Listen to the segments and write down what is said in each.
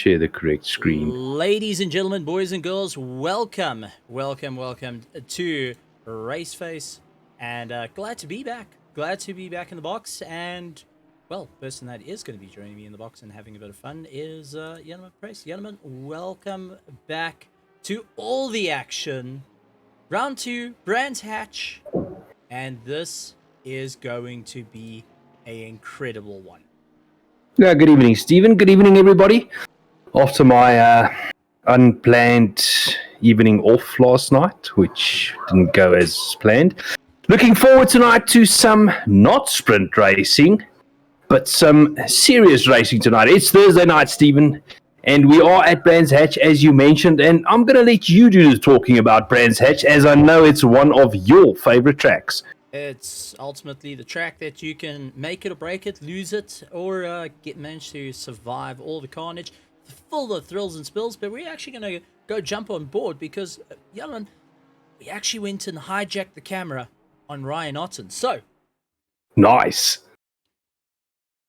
share the correct screen. Ladies and gentlemen, boys and girls, welcome to RaceFace, and glad to be back. Glad to be back in the box, and well, the person that is going to be joining me in the box and having a bit of fun is Janneman Price. Janneman, welcome back to all the action. Round 2, Brands Hatch, and this is going to be an incredible one. Yeah, good evening, Stephen. Good evening, everybody. After my unplanned evening off last night, which didn't go as planned, looking forward tonight to some not sprint racing, but some serious racing tonight. It's Thursday night, Stephen, and we are at Brands Hatch, as you mentioned, and I'm going to let you do the talking about Brands Hatch, as I know it's one of your favorite tracks. It's ultimately the track that you can make it or break it, lose it, or manage to survive all the carnage, full of thrills and spills. But we're actually going to go jump on board because, Jan, we actually went and hijacked the camera on Ryan Otten. So, nice.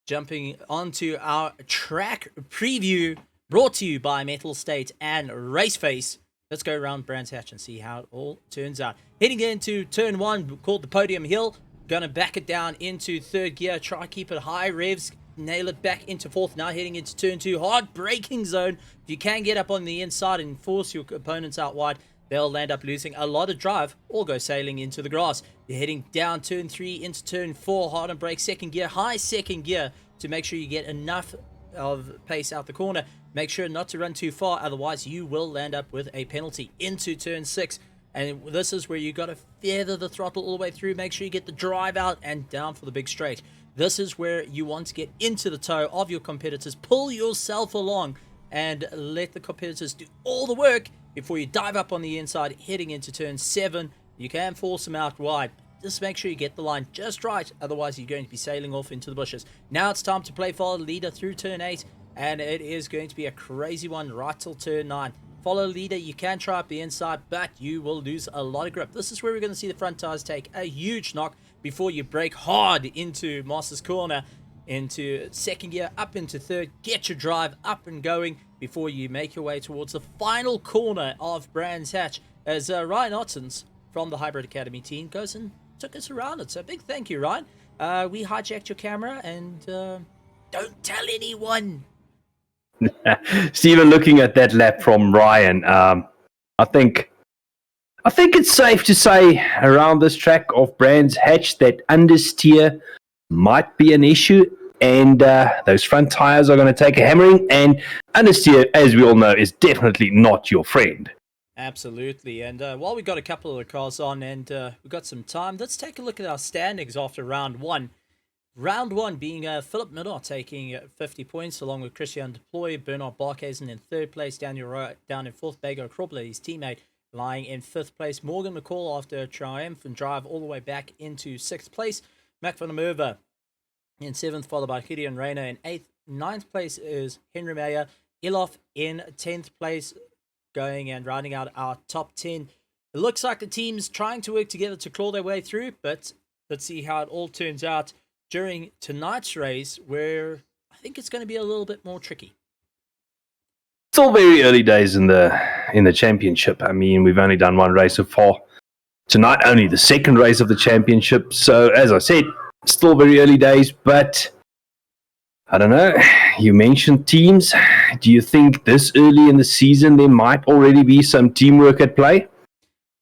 Jumping onto our track preview, brought to you by Metal State and RaceFace. Let's go around Brands Hatch and see how it all turns out. Heading into turn 1, called the Podium Hill. Gonna back it down into third gear. Try keep it high revs. Nail it back into fourth. Now heading into turn 2. Hard braking zone. If you can get up on the inside and force your opponents out wide, they'll end up losing a lot of drive or go sailing into the grass. You're heading down turn 3 into turn 4. Hard on brake. Second gear. High second gear to make sure you get enough of pace out the corner. Make sure not to run too far, otherwise you will land up with a penalty. Into turn 6, and this is where you got to feather the throttle all the way through. Make sure you get the drive out and down for the big straight. This is where you want to get into the toe of your competitors. Pull yourself along and let the competitors do all the work before you dive up on the inside. Heading into turn 7, you can force them out wide. Just make sure you get the line just right, otherwise you're going to be sailing off into the bushes. Now it's time to play follow leader through turn 8, and it is going to be a crazy one right till turn 9. Follow leader, you can try up the inside, but you will lose a lot of grip. This is where we're going to see the front tires take a huge knock before you brake hard into Master's Corner, into second gear, up into third. Get your drive up and going before you make your way towards the final corner of Brands Hatch, as Ryan Ottens from the Hybrid Academy team goes and took us around it. So big thank you, Ryan. We hijacked your camera, and don't tell anyone. Stephen, looking at that lap from Ryan, I think it's safe to say around this track of Brands Hatch that understeer might be an issue, and those front tires are going to take a hammering, and understeer, as we all know, is definitely not your friend. Absolutely, and while we got a couple of the cars on and we've got some time, let's take a look at our standings after round 1. Round 1 being Philip Midor taking 50 points along with Christian Deploy, Bernard Barkhuizen in third place, Daniel Rowe down in fourth, Bego Krobler, his teammate, lying in fifth place, Morgan McCall after a triumphant drive all the way back into sixth place, Mac van der Merwe in seventh, followed by Gideon Rayner in eighth. Ninth place is Henry Meyer, Ilof in 10th place, going and rounding out our top 10. It looks like the team's trying to work together to claw their way through, but let's see how it all turns out during tonight's race, where I think it's going to be a little bit more tricky. Still very early days in the championship. I mean, we've only done one race so far. Tonight, only the second race of the championship. So, as I said, still very early days, but I don't know. You mentioned teams. Do you think this early in the season there might already be some teamwork at play?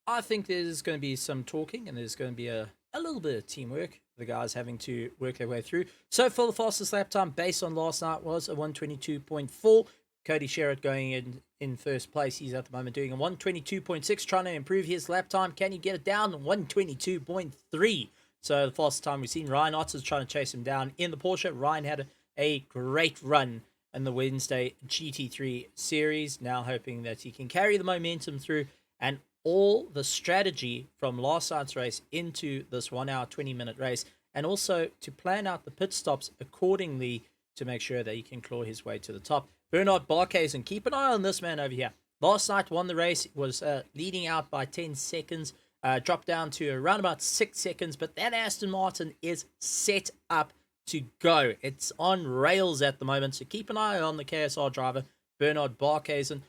I think there's going to be some talking, and there's going to be a little bit of teamwork. The guys having to work their way through. So for the fastest lap time based on last night was a 1:22.4. Cody Sherritt going in first place. He's at the moment doing a 1:22.6, trying to improve his lap time. Can he get it down? 1:22.3. So the fastest time we've seen. Ryan Otters trying to chase him down in the Porsche. Ryan had a great run in the Wednesday GT3 series. Now hoping that he can carry the momentum through and all the strategy from last night's race into this 1 hour, 20-minute race, and also to plan out the pit stops accordingly to make sure that he can claw his way to the top. Bernard Barkhuizen, keep an eye on this man over here. Last night won the race, was leading out by 10 seconds, dropped down to around about 6 seconds, but that Aston Martin is set up to go. It's on rails at the moment, so keep an eye on the KSR driver, Bernard Barkhuizen.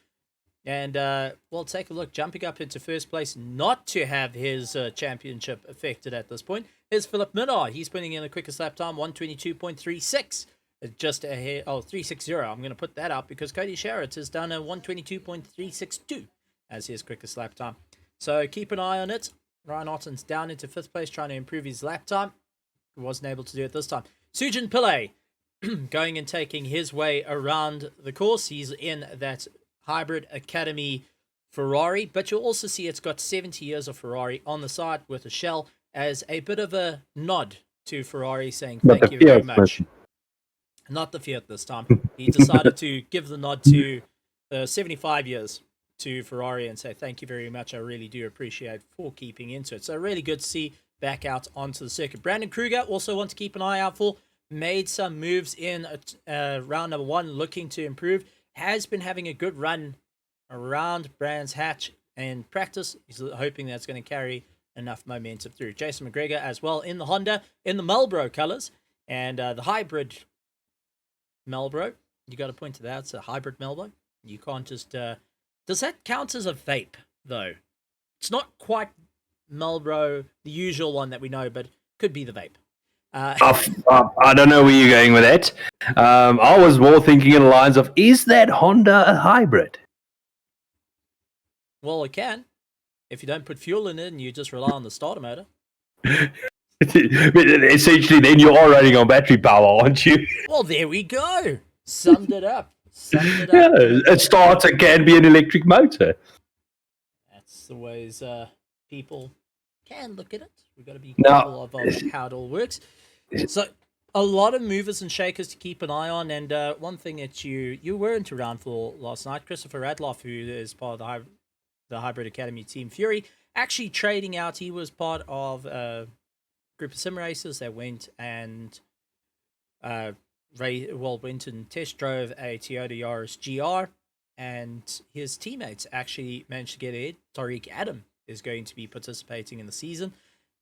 And we'll take a look. Jumping up into first place, not to have his championship affected at this point, is Philip Minnaar. He's putting in the quickest lap time, 122.36. Just ahead, 360. I'm going to put that up because Cody Sharrett has done a 122.362 as his quickest lap time. So keep an eye on it. Ryan Otten's down into fifth place, trying to improve his lap time. He wasn't able to do it this time. Sujin Pillay going and taking his way around the course. He's in that Hybrid Academy Ferrari, but you'll also see it's got 70 years of Ferrari on the side with a shell as a bit of a nod to Ferrari, saying thank you very much. Not the Fiat this time. He decided to give the nod to 75 years to Ferrari and say thank you very much. I really do appreciate for keeping into it. So really good to see back out onto the circuit. Brandon Kruger also want to keep an eye out for. Made some moves in round number 1, looking to improve. Has been having a good run around Brands Hatch in practice. He's hoping that's going to carry enough momentum through. Jason McGregor as well in the Honda, in the Marlboro colors, and the hybrid Marlboro. You got to point to that. It's a hybrid Marlboro. You can't just... does that count as a vape, though? It's not quite Marlboro, the usual one that we know, but could be the vape. I don't know where you're going with that. I was more thinking in the lines of, is that Honda a hybrid? Well, it can. If you don't put fuel in it and you just rely on the starter motor. Essentially, then you are running on battery power, aren't you? Well, there we go. Summed it up. Yeah, a starter can be an electric motor. That's the ways people can look at it. We've got to be careful of how it all works. So, a lot of movers and shakers to keep an eye on. And one thing that you weren't around for last night, Christopher Radloff, who is part of the Hybrid Academy Team Fury, actually trading out. He was part of a group of sim racers that went and went and test drove a Toyota Yaris GR, and his teammates actually managed to get ahead. Tariq Adam is going to be participating in the season,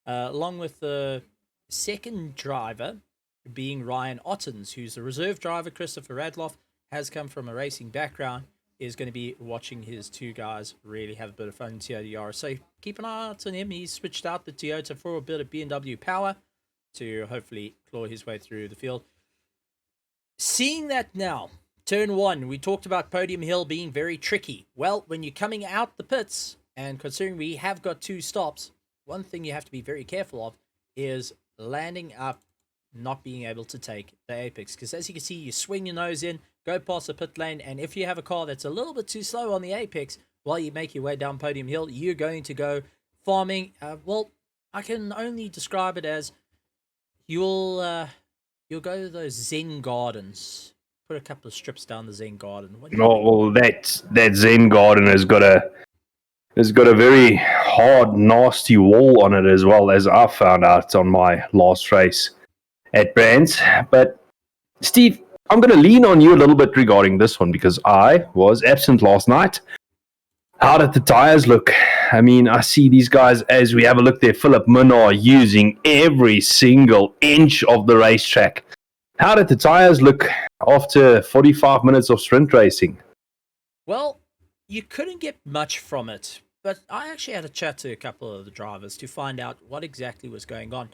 along with the second driver being Ryan Ottens, who's the reserve driver. Christopher Radloff has come from a racing background, is going to be watching his two guys really have a bit of fun in Toyota Yaris. So keep an eye out on him. He's switched out the Toyota for a bit of BMW power to hopefully claw his way through the field. Seeing that now, turn 1, we talked about Podium Hill being very tricky. Well, when you're coming out the pits, and considering we have got 2 stops, one thing you have to be very careful of is landing up, not being able to take the apex. Because as you can see, you swing your nose in, go past the pit lane, and if you have a car that's a little bit too slow on the apex, while you make your way down Podium Hill, you're going to go farming. Well, I can only describe it as you'll go to those Zen Gardens. Put a couple of strips down the Zen Garden. Well, that Zen Garden has got a very hard, nasty wall on it as well, as I found out on my last race at Brands. But Steve, I'm going to lean on you a little bit regarding this one because I was absent last night. How did the tires look? I mean, I see these guys, as we have a look there, Philip Minnaar using every single inch of the racetrack. How did the tires look after 45 minutes of sprint racing? Well, you couldn't get much from it, but I actually had a chat to a couple of the drivers to find out what exactly was going on.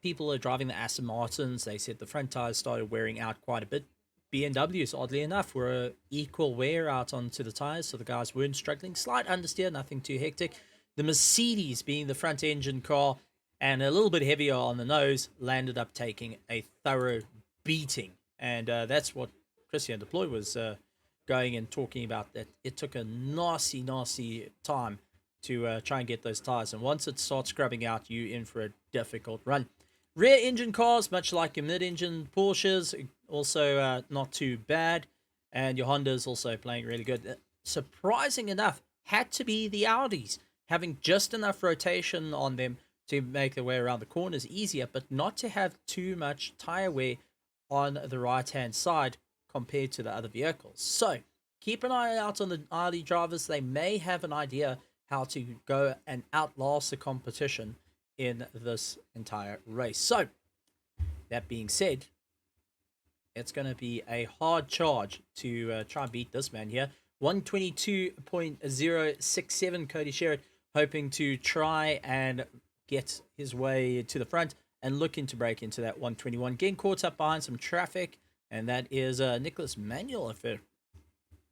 People are driving the Aston Martins. They said the front tires started wearing out quite a bit. BMWs, oddly enough, were equal wear out onto the tires, so the guys weren't struggling. Slight understeer, nothing too hectic. The Mercedes, being the front engine car and a little bit heavier on the nose, landed up taking a thorough beating. And that's what Christian Deploy was going and talking about, that it took a nasty time to try and get those tires. And once it starts scrubbing out, you in for a difficult run. Rear engine cars, much like your mid-engine Porsches, also not too bad. And your Hondas also playing really good. Surprising enough, had to be the Audis, having just enough rotation on them to make their way around the corners easier, but not to have too much tire wear on the right-hand side compared to the other vehicles. So keep an eye out on the Audi drivers. They may have an idea how to go and outlast the competition in this entire race. So that being said, it's going to be a hard charge to try and beat this man here. 122.067, Cody Sherritt hoping to try and get his way to the front and looking to break into that 121. Getting caught up behind some traffic, and that is Nicholas Manuel,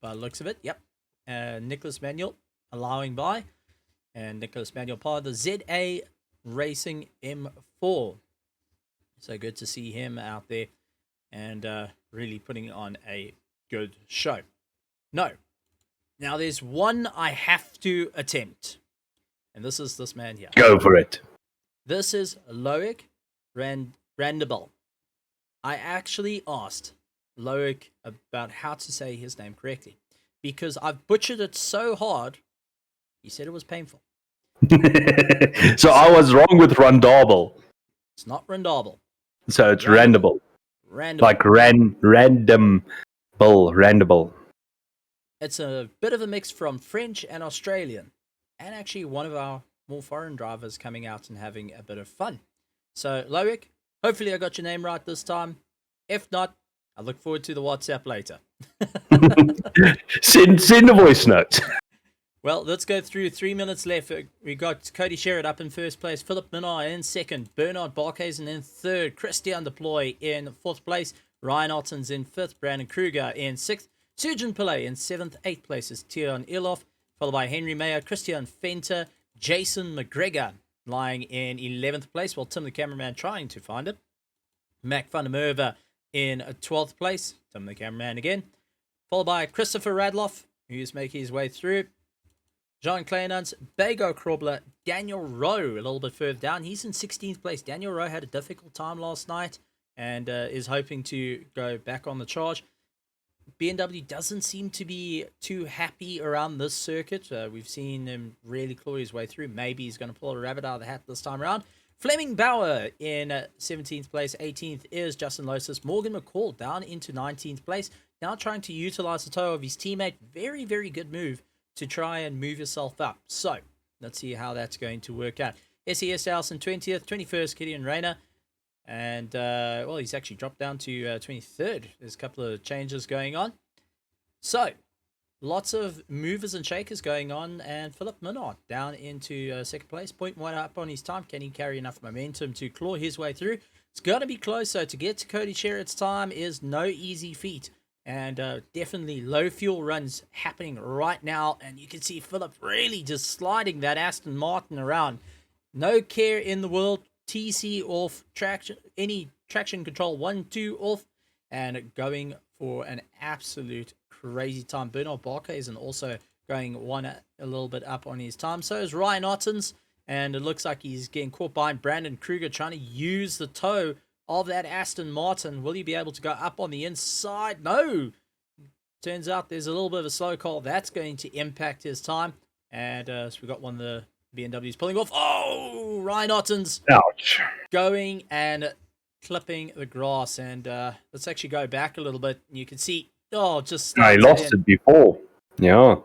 by the looks of it. Yep, Nicholas Manuel allowing by, and Nicholas Manuel part of the ZA Racing M4. So good to see him out there and really putting on a good show. No. Now there's one I have to attempt. And this is this man here. Go for it. This is Loic Randabel. I actually asked Loic about how to say his name correctly, because I've butchered it so hard. He said it was painful. So I was wrong with Randable. It's not Randable. So it's Randable. Randable. Like Randable. It's a bit of a mix from French and Australian, and actually one of our more foreign drivers coming out and having a bit of fun. So, Loic, hopefully I got your name right this time. If not, I look forward to the WhatsApp later. send a voice note. Well, let's go through 3 minutes left. We got Cody Sherritt up in first place, Philip Minnaar in second, Bernard Barkhuizen in third, Christian Deploy in fourth place, Ryan Ottens in fifth, Brandon Kruger in sixth, Surgeon Pillay in seventh, eighth place is Tion Ilof, followed by Henry Mayer, Christian Fenter, Jason McGregor lying in 11th place, while Tim the cameraman trying to find it. Mac van der Merwe in 12th place, Tim the cameraman again, followed by Christopher Radloff, who's making his way through. Jean Kleinans, Bago Krobler, Daniel Rowe a little bit further down. He's in 16th place. Daniel Rowe had a difficult time last night and is hoping to go back on the charge. BMW doesn't seem to be too happy around this circuit. We've seen him really claw his way through. Maybe he's going to pull a rabbit out of the hat this time around. Fleming Bauer in 17th place. 18th is Justin Losis. Morgan McCall down into 19th place. Now trying to utilize the toe of his teammate. Very, very good move to try and move yourself up. So, let's see how that's going to work out. SES Allison 20th. 21st, Gideon Rayner. And, well, he's actually dropped down to 23rd. There's a couple of changes going on. So, lots of movers and shakers going on. And Philip Minnaar down into second place. 0.1 up on his time. Can he carry enough momentum to claw his way through? It's going to be close. So, to get to Cody Sherritt's time is no easy feat. And definitely low fuel runs happening right now. And you can see Philip really just sliding that Aston Martin around. No care in the world. TC off, any traction control 1, 2 off, and going for an absolute crazy time. Bernard Barkhuizen also going a little bit up on his time. So is Ryan Ottens, and it looks like he's getting caught behind Brandon Kruger trying to use the toe of that Aston Martin. Will he be able to go up on the inside? No! Turns out there's a little bit of a slow call. That's going to impact his time. And so we got one of the BMWs pulling off. Oh, Ryan Ottens. Ouch. Going and clipping the grass. And let's actually go back a little bit. You can see, just... I lost it before. Yeah.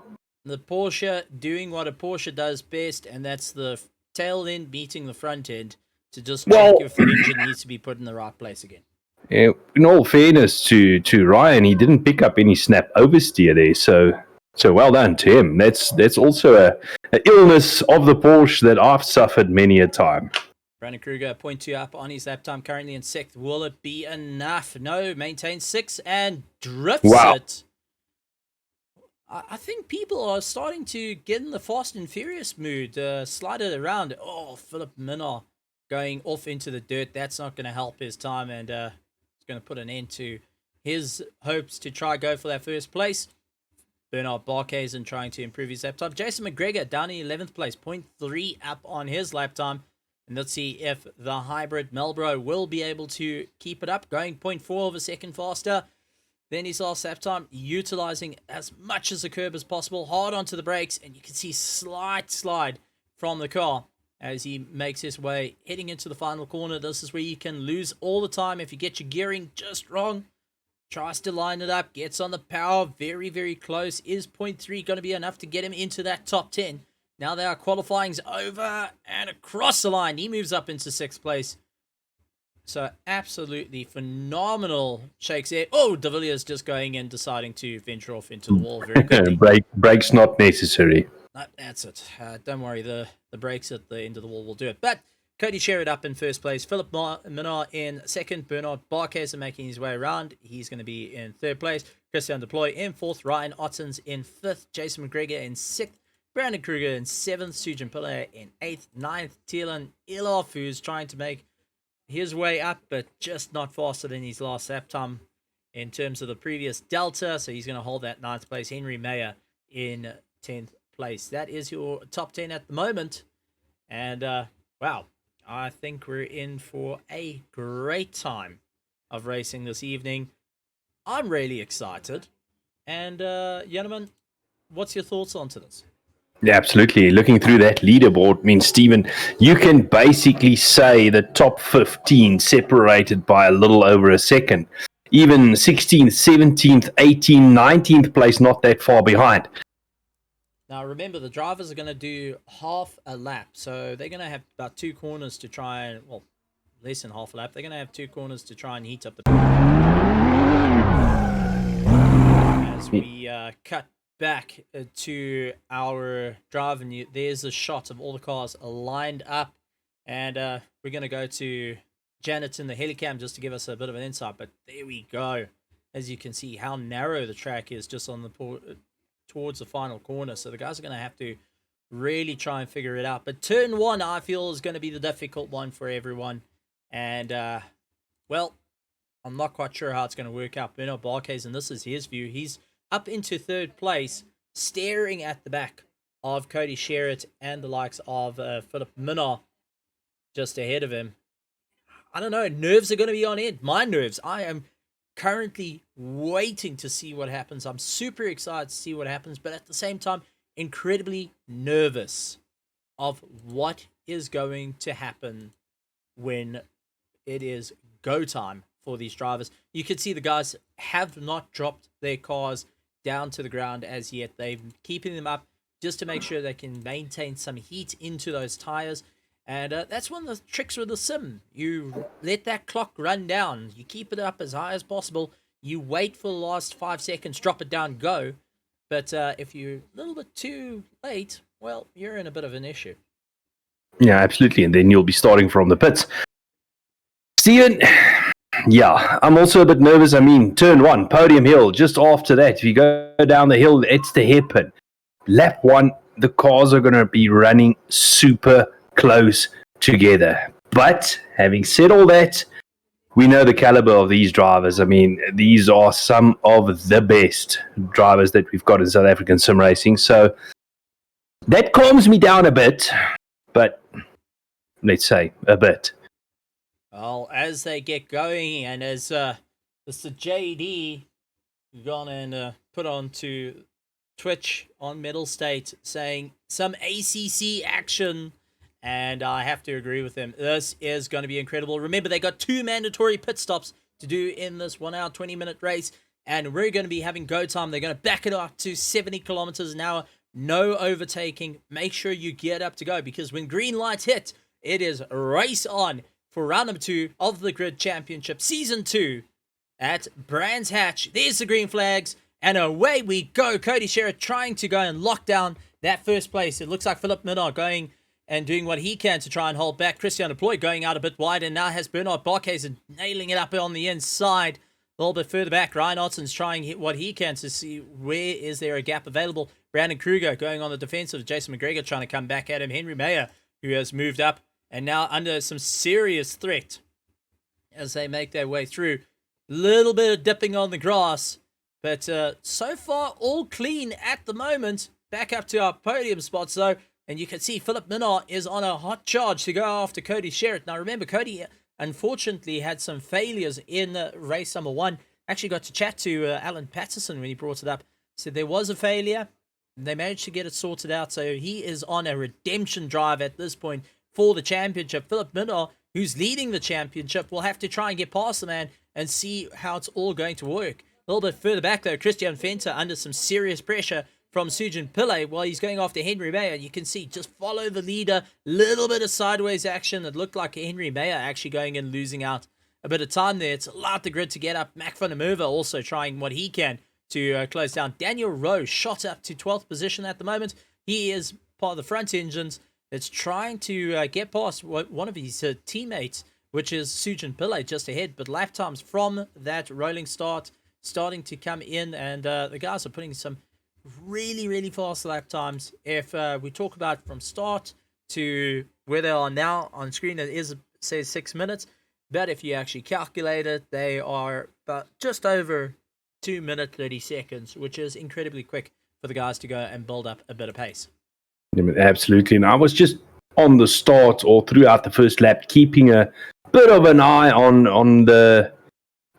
The Porsche doing what a Porsche does best, and that's the tail end meeting the front end to just check if the engine needs to be put in the right place again. In all fairness to Ryan, he didn't pick up any snap oversteer there, so well done to him. That's also a illness of the Porsche that I've suffered many a time. Brandon Kruger, 0.2 up on his lap time, currently in sixth. Will it be enough? No, maintains 6 and drifts it. I think people are starting to get in the Fast and Furious mood, slide it around. Oh, Philip Minnaar going off into the dirt. That's not going to help his time, and it's going to put an end to his hopes to try go for that first place. Bernard Barkhuizen trying to improve his lap time. Jason McGregor down in 11th place, 0.3 up on his lap time. And let's see if the hybrid Melbro will be able to keep it up, going 0.4 of a second faster than his last lap time, utilizing as much as the curb as possible, hard onto the brakes, and you can see slight slide from the car as he makes his way heading into the final corner. This is where you can lose all the time if you get your gearing just wrong. Tries to line it up, gets on the power, very, very close. Is 0.3 going to be enough to get him into that top 10? Now there are qualifying's over and across the line. He moves up into 6th place. So absolutely phenomenal shakes there. Oh, De Villiers just going in, deciding to venture off into the wall very quickly. Brakes not necessary. No, that's it. Don't worry, the brakes at the end of the wall will do it. But Cody Sherritt up in first place, Philip Minard in second, Bernard Barkhuizen making his way around. He's going to be in third place. Christian Deploy in fourth, Ryan Ottens in fifth, Jason McGregor in sixth, Brandon Kruger in seventh, Sujin Pillay in eighth, ninth, Tielan Ilof, who's trying to make his way up, but just not faster than his last lap time in terms of the previous delta. So he's going to hold that ninth place. Henry Mayer in 10th place. That is your top 10 at the moment. And wow, I think we're in for a great time of racing this evening. I'm really excited. And Janneman, what's your thoughts onto this? Yeah, absolutely. Looking through that leaderboard means, Stephen, you can basically say the top 15 separated by a little over a second. Even 16th, 17th, 18th, 19th place not that far behind. Now, remember, the drivers are going to do half a lap. So they're going to have about 2 corners to try and, well, less than half a lap. They're going to have 2 corners to try and heat up the... As we cut back to our drive, and there's a shot of all the cars lined up, and we're going to go to Janet in the helicam just to give us a bit of an insight. But there we go. As you can see how narrow the track is just on the towards the final corner, so the guys are going to have to really try and figure it out. But turn 1, I feel, is going to be the difficult one for everyone, and well, I'm not quite sure how it's going to work out. Bernard Barkhuizen, and this is his view, he's up into third place, staring at the back of Cody Sherritt and the likes of Philip Minard just ahead of him. I don't know, nerves are going to be on edge. My nerves. I am currently waiting to see what happens. I'm super excited to see what happens, but at the same time, incredibly nervous of what is going to happen when it is go time for these drivers. You can see the guys have not dropped their cars down to the ground as yet. They're keeping them up just to make sure they can maintain some heat into those tires. And that's one of the tricks with the sim. You let that clock run down. You keep it up as high as possible. You wait for the last 5 seconds, drop it down, go. But if you're a little bit too late, well, you're in a bit of an issue. Yeah, absolutely. And then you'll be starting from the pits. Steven, yeah, I'm also a bit nervous. I mean, turn 1, podium hill. Just after that, if you go down the hill, it's the hairpin. Lap 1, the cars are going to be running super close together. But having said all that, we know the caliber of these drivers. I mean, these are some of the best drivers that we've got in South African sim racing. So that calms me down a bit, but let's say a bit. Well, as they get going, and as Mr. JD gone and put onto Twitch on Metal State saying some ACC action, and I have to agree with him. This is going to be incredible. Remember, they got 2 mandatory pit stops to do in this 1 hour, 20-minute race, and we're going to be having go time. They're going to back it up to 70 kilometers an hour. No overtaking. Make sure you get up to go, because when green lights hit, it is race on for round number 2 of the Grid Championship, Season 2 at Brands Hatch. There's the green flags, and away we go. Cody Sherritt trying to go and lock down that first place. It looks like Philip Minard going and doing what he can to try and hold back. Christian Deploy going out a bit wide, and now has Bernard Barkhuizen nailing it up on the inside. A little bit further back, Ryan Otten's trying what he can to see where is there a gap available. Brandon Kruger going on the defensive. Jason McGregor trying to come back at him. Henry Mayer, who has moved up and now under some serious threat as they make their way through. Little bit of dipping on the grass, but so far all clean at the moment. Back up to our podium spots though, and you can see Philip Minard is on a hot charge to go after Cody Sherritt. Now remember, Cody unfortunately had some failures in race number 1. Actually got to chat to Alan Patterson when he brought it up. Said there was a failure. They managed to get it sorted out, so he is on a redemption drive at this point for the championship. Philip Minard, who's leading the championship, will have to try and get past the man and see how it's all going to work. A little bit further back though, Christian Venter under some serious pressure from Sujin Pillay while he's going after Henry Mayer. You can see, just follow the leader. Little bit of sideways action. It looked like Henry Mayer actually going and losing out a bit of time there. It's allowed the grid to get up. Mac van der Merwe also trying what he can to close down. Daniel Rowe shot up to 12th position at the moment. He is part of the front engines that's trying to get past one of his teammates, which is Sujin Pillay just ahead. But lap times from that rolling start starting to come in, and the guys are putting some really, really fast lap times. If we talk about from start to where they are now on screen, it says 6 minutes. But if you actually calculate it, they are about just over 2 minutes 30 seconds, which is incredibly quick for the guys to go and build up a bit of pace. Absolutely. And I was just on the start or throughout the first lap, keeping a bit of an eye on the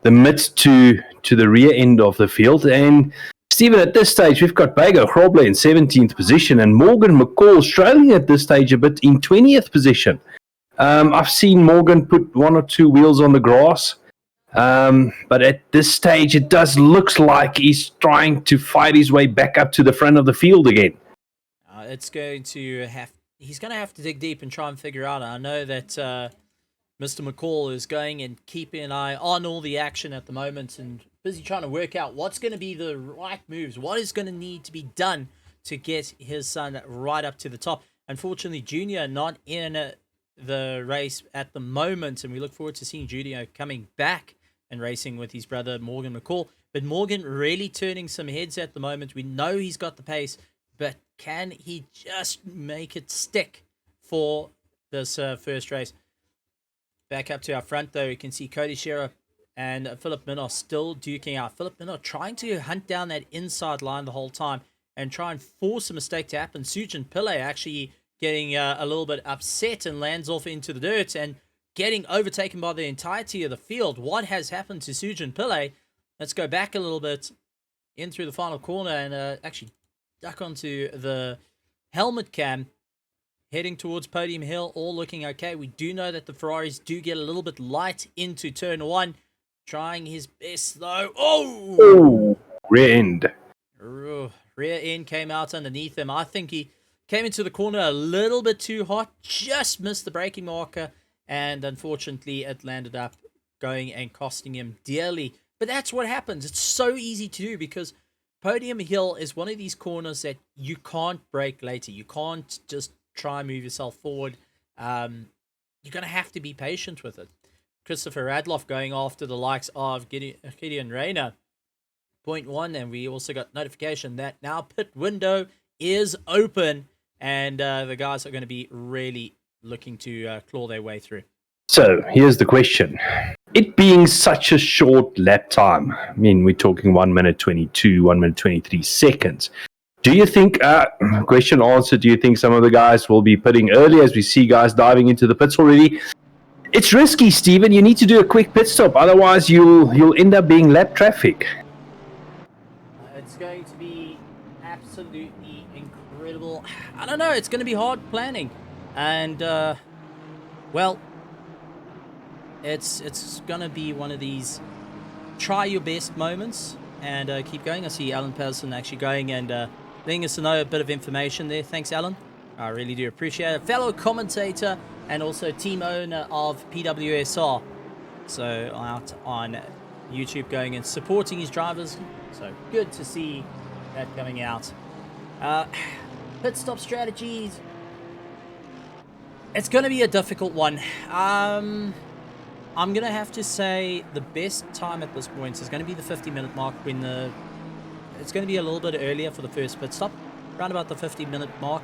mid to the rear end of the field. And Stephen, at this stage, we've got Bago Groble in 17th position and Morgan McCall struggling at this stage a bit in 20th position. I've seen Morgan put 1 or 2 wheels on the grass. But at this stage, it does look like he's trying to fight his way back up to the front of the field again. He's going to have to dig deep and try and figure out. I know that Mr. McCall is going and keeping an eye on all the action at the moment and busy trying to work out what's going to be the right moves, what is going to need to be done to get his son right up to the top. Unfortunately, Junior not in the race at the moment, and we look forward to seeing Junior coming back and racing with his brother Morgan McCall. But Morgan really turning some heads at the moment. We know he's got the pace, but can he just make it stick for this first race? Back up to our front, though, you can see Cody Shearer and Philip Minor still duking out. Philip Minor trying to hunt down that inside line the whole time and try and force a mistake to happen. Sujin Pillay actually getting a little bit upset and lands off into the dirt and getting overtaken by the entirety of the field. What has happened to Sujin Pillay? Let's go back a little bit in through the final corner and actually duck onto the helmet cam, heading towards Podium Hill, all looking okay. We do know that the Ferraris do get a little bit light into turn 1. Trying his best, though. Oh! Rear end. Rear end came out underneath him. I think he came into the corner a little bit too hot, just missed the braking marker, and unfortunately it landed up going and costing him dearly. But that's what happens. It's so easy to do because Podium Hill is one of these corners that you can't brake later. You can't just try and move yourself forward. You're going to have to be patient with it. Christopher Radloff going after the likes of Gideon Rayner. Point 1, and we also got notification that now pit window is open, and the guys are going to be really looking to claw their way through. So, here's the question. It being such a short lap time, I mean, we're talking 1 minute 22, 1 minute 23 seconds. Do you think, question answered, do you think some of the guys will be pitting early as we see guys diving into the pits already? It's risky, Stephen. You need to do a quick pit stop. Otherwise, you'll end up being lap traffic. It's going to be absolutely incredible. I don't know. It's going to be hard planning. And, well, it's going to be one of these try your best moments and keep going. I see Alan Patterson actually going and letting us know a bit of information there. Thanks, Alan. I really do appreciate it. Fellow commentator and also team owner of PWSR. So out on YouTube going and supporting his drivers. So good to see that coming out. Pit stop strategies. It's going to be a difficult one. I'm going to have to say the best time at this point is going to be the 50-minute mark when it's going to be a little bit earlier for the first pit stop. Around about the 50-minute mark.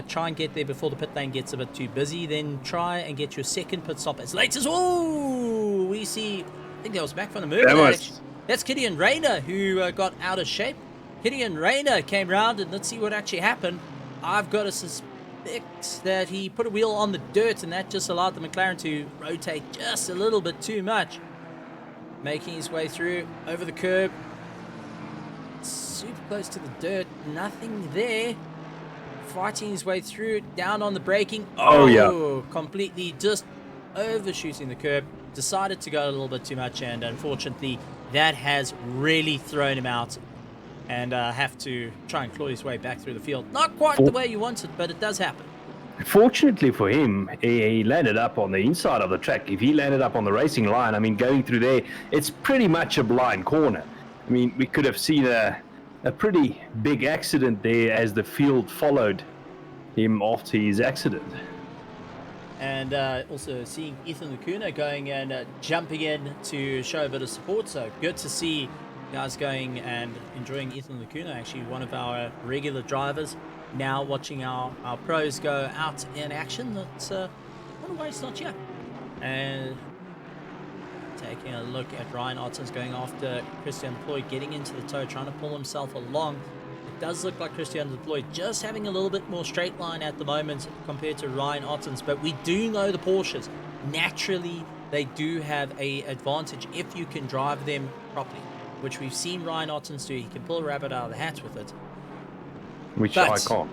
Try and get there before the pit lane gets a bit too busy. Then try and get your second pit stop as late as... Oh! We see... I think that was back from the movie. That's Gideon Rayner who got out of shape. Gideon Rayner came round and let's see what actually happened. I've got to suspect that he put a wheel on the dirt and that just allowed the McLaren to rotate just a little bit too much. Making his way through over the curb. Super close to the dirt. Nothing there. Fighting his way through, down on the braking. Oh yeah. Completely just overshooting the curb. Decided to go a little bit too much, and unfortunately, that has really thrown him out. And have to try and claw his way back through the field. Not quite the way you want it, but it does happen. Fortunately for him, he landed up on the inside of the track. If he landed up on the racing line, I mean, going through there, it's pretty much a blind corner. I mean, we could have seen a pretty big accident there as the field followed him after his accident. And also seeing Ethan Lacuna going and jumping in to show a bit of support. So good to see guys going and enjoying Ethan Lacuna, actually one of our regular drivers. Now watching our pros go out in action. That's I wonder why it's not here. And taking a look at Ryan Otten's going after Christian Deploy, getting into the toe, trying to pull himself along. It does look like Christian Deploy just having a little bit more straight line at the moment compared to Ryan Otten's, but we do know the Porsches. Naturally, they do have a advantage if you can drive them properly, which we've seen Ryan Otten's do. He can pull a rabbit out of the hat with it. Which I can't.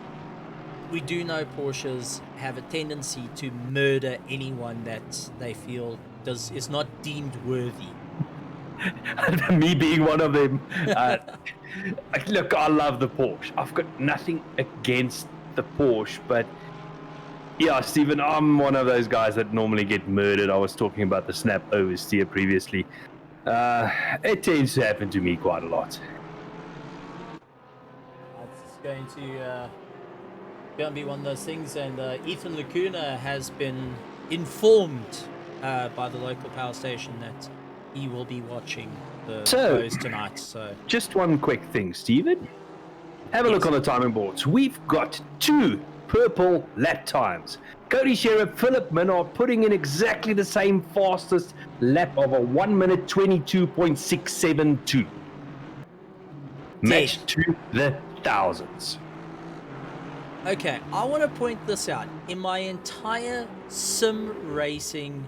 We do know Porsches have a tendency to murder anyone that they feel is not deemed worthy. Me being one of them. Look, I love the Porsche. I've got nothing against the Porsche, but yeah, Stephen, I'm one of those guys that normally get murdered. I was talking about the snap oversteer previously. It tends to happen to me quite a lot. It's going to be one of those things, and Ethan Lacuna has been informed by the local power station that he will be watching the shows tonight. So just one quick thing, Stephen. Have a look on the timing boards. We've got 2 purple lap times. Cody Sheriff, Philip Minard putting in exactly the same fastest lap of a 1 minute 22.672. Matched to the thousands. Okay, I want to point this out. In my entire sim racing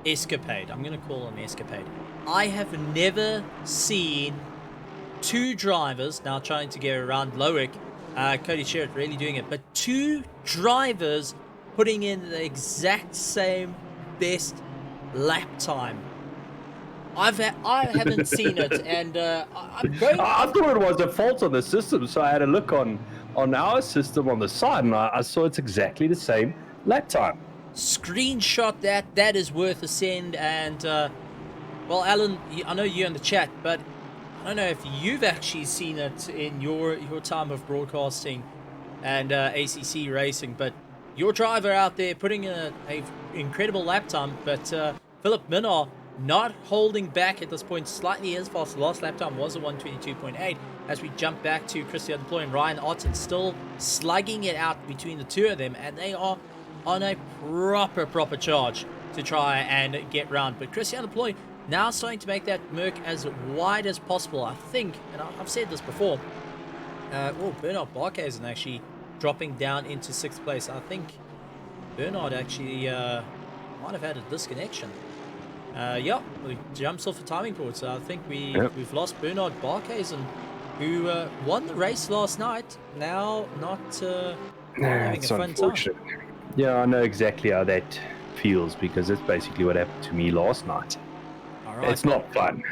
escapade, I'm going to call it an escapade, I have never seen 2 drivers, now trying to get around Loic, Cody Sherritt really doing it, but 2 drivers putting in the exact same best lap time. I haven't seen it, and I'm going. I thought it was a fault on the system, so I had a look on our system on the side, and I saw it's exactly the same lap time. Screenshot that. That is worth a send. And well, Alan, I know you're in the chat, but I don't know if you've actually seen it in your time of broadcasting and ACC racing, but your driver out there putting in a incredible lap time, but Philip Minard not holding back at this point, slightly as fast. The last lap time was a 122.8. As we jump back to Christian Deploy and Ryan Otten, still slugging it out between the 2 of them, and they are on a proper charge to try and get round. But Christian Deploy now starting to make that Merc as wide as possible. I think, and I've said this before, Bernard Barkhuizen actually dropping down into 6th place. I think Bernard actually might have had a disconnection. Yeah, he jumps off the timing board, so I think we've lost Bernard Barkhuizen, who won the race last night. Now not having a fun time. Yeah, I know exactly how that feels, because that's basically what happened to me last night. All right, it's not fun.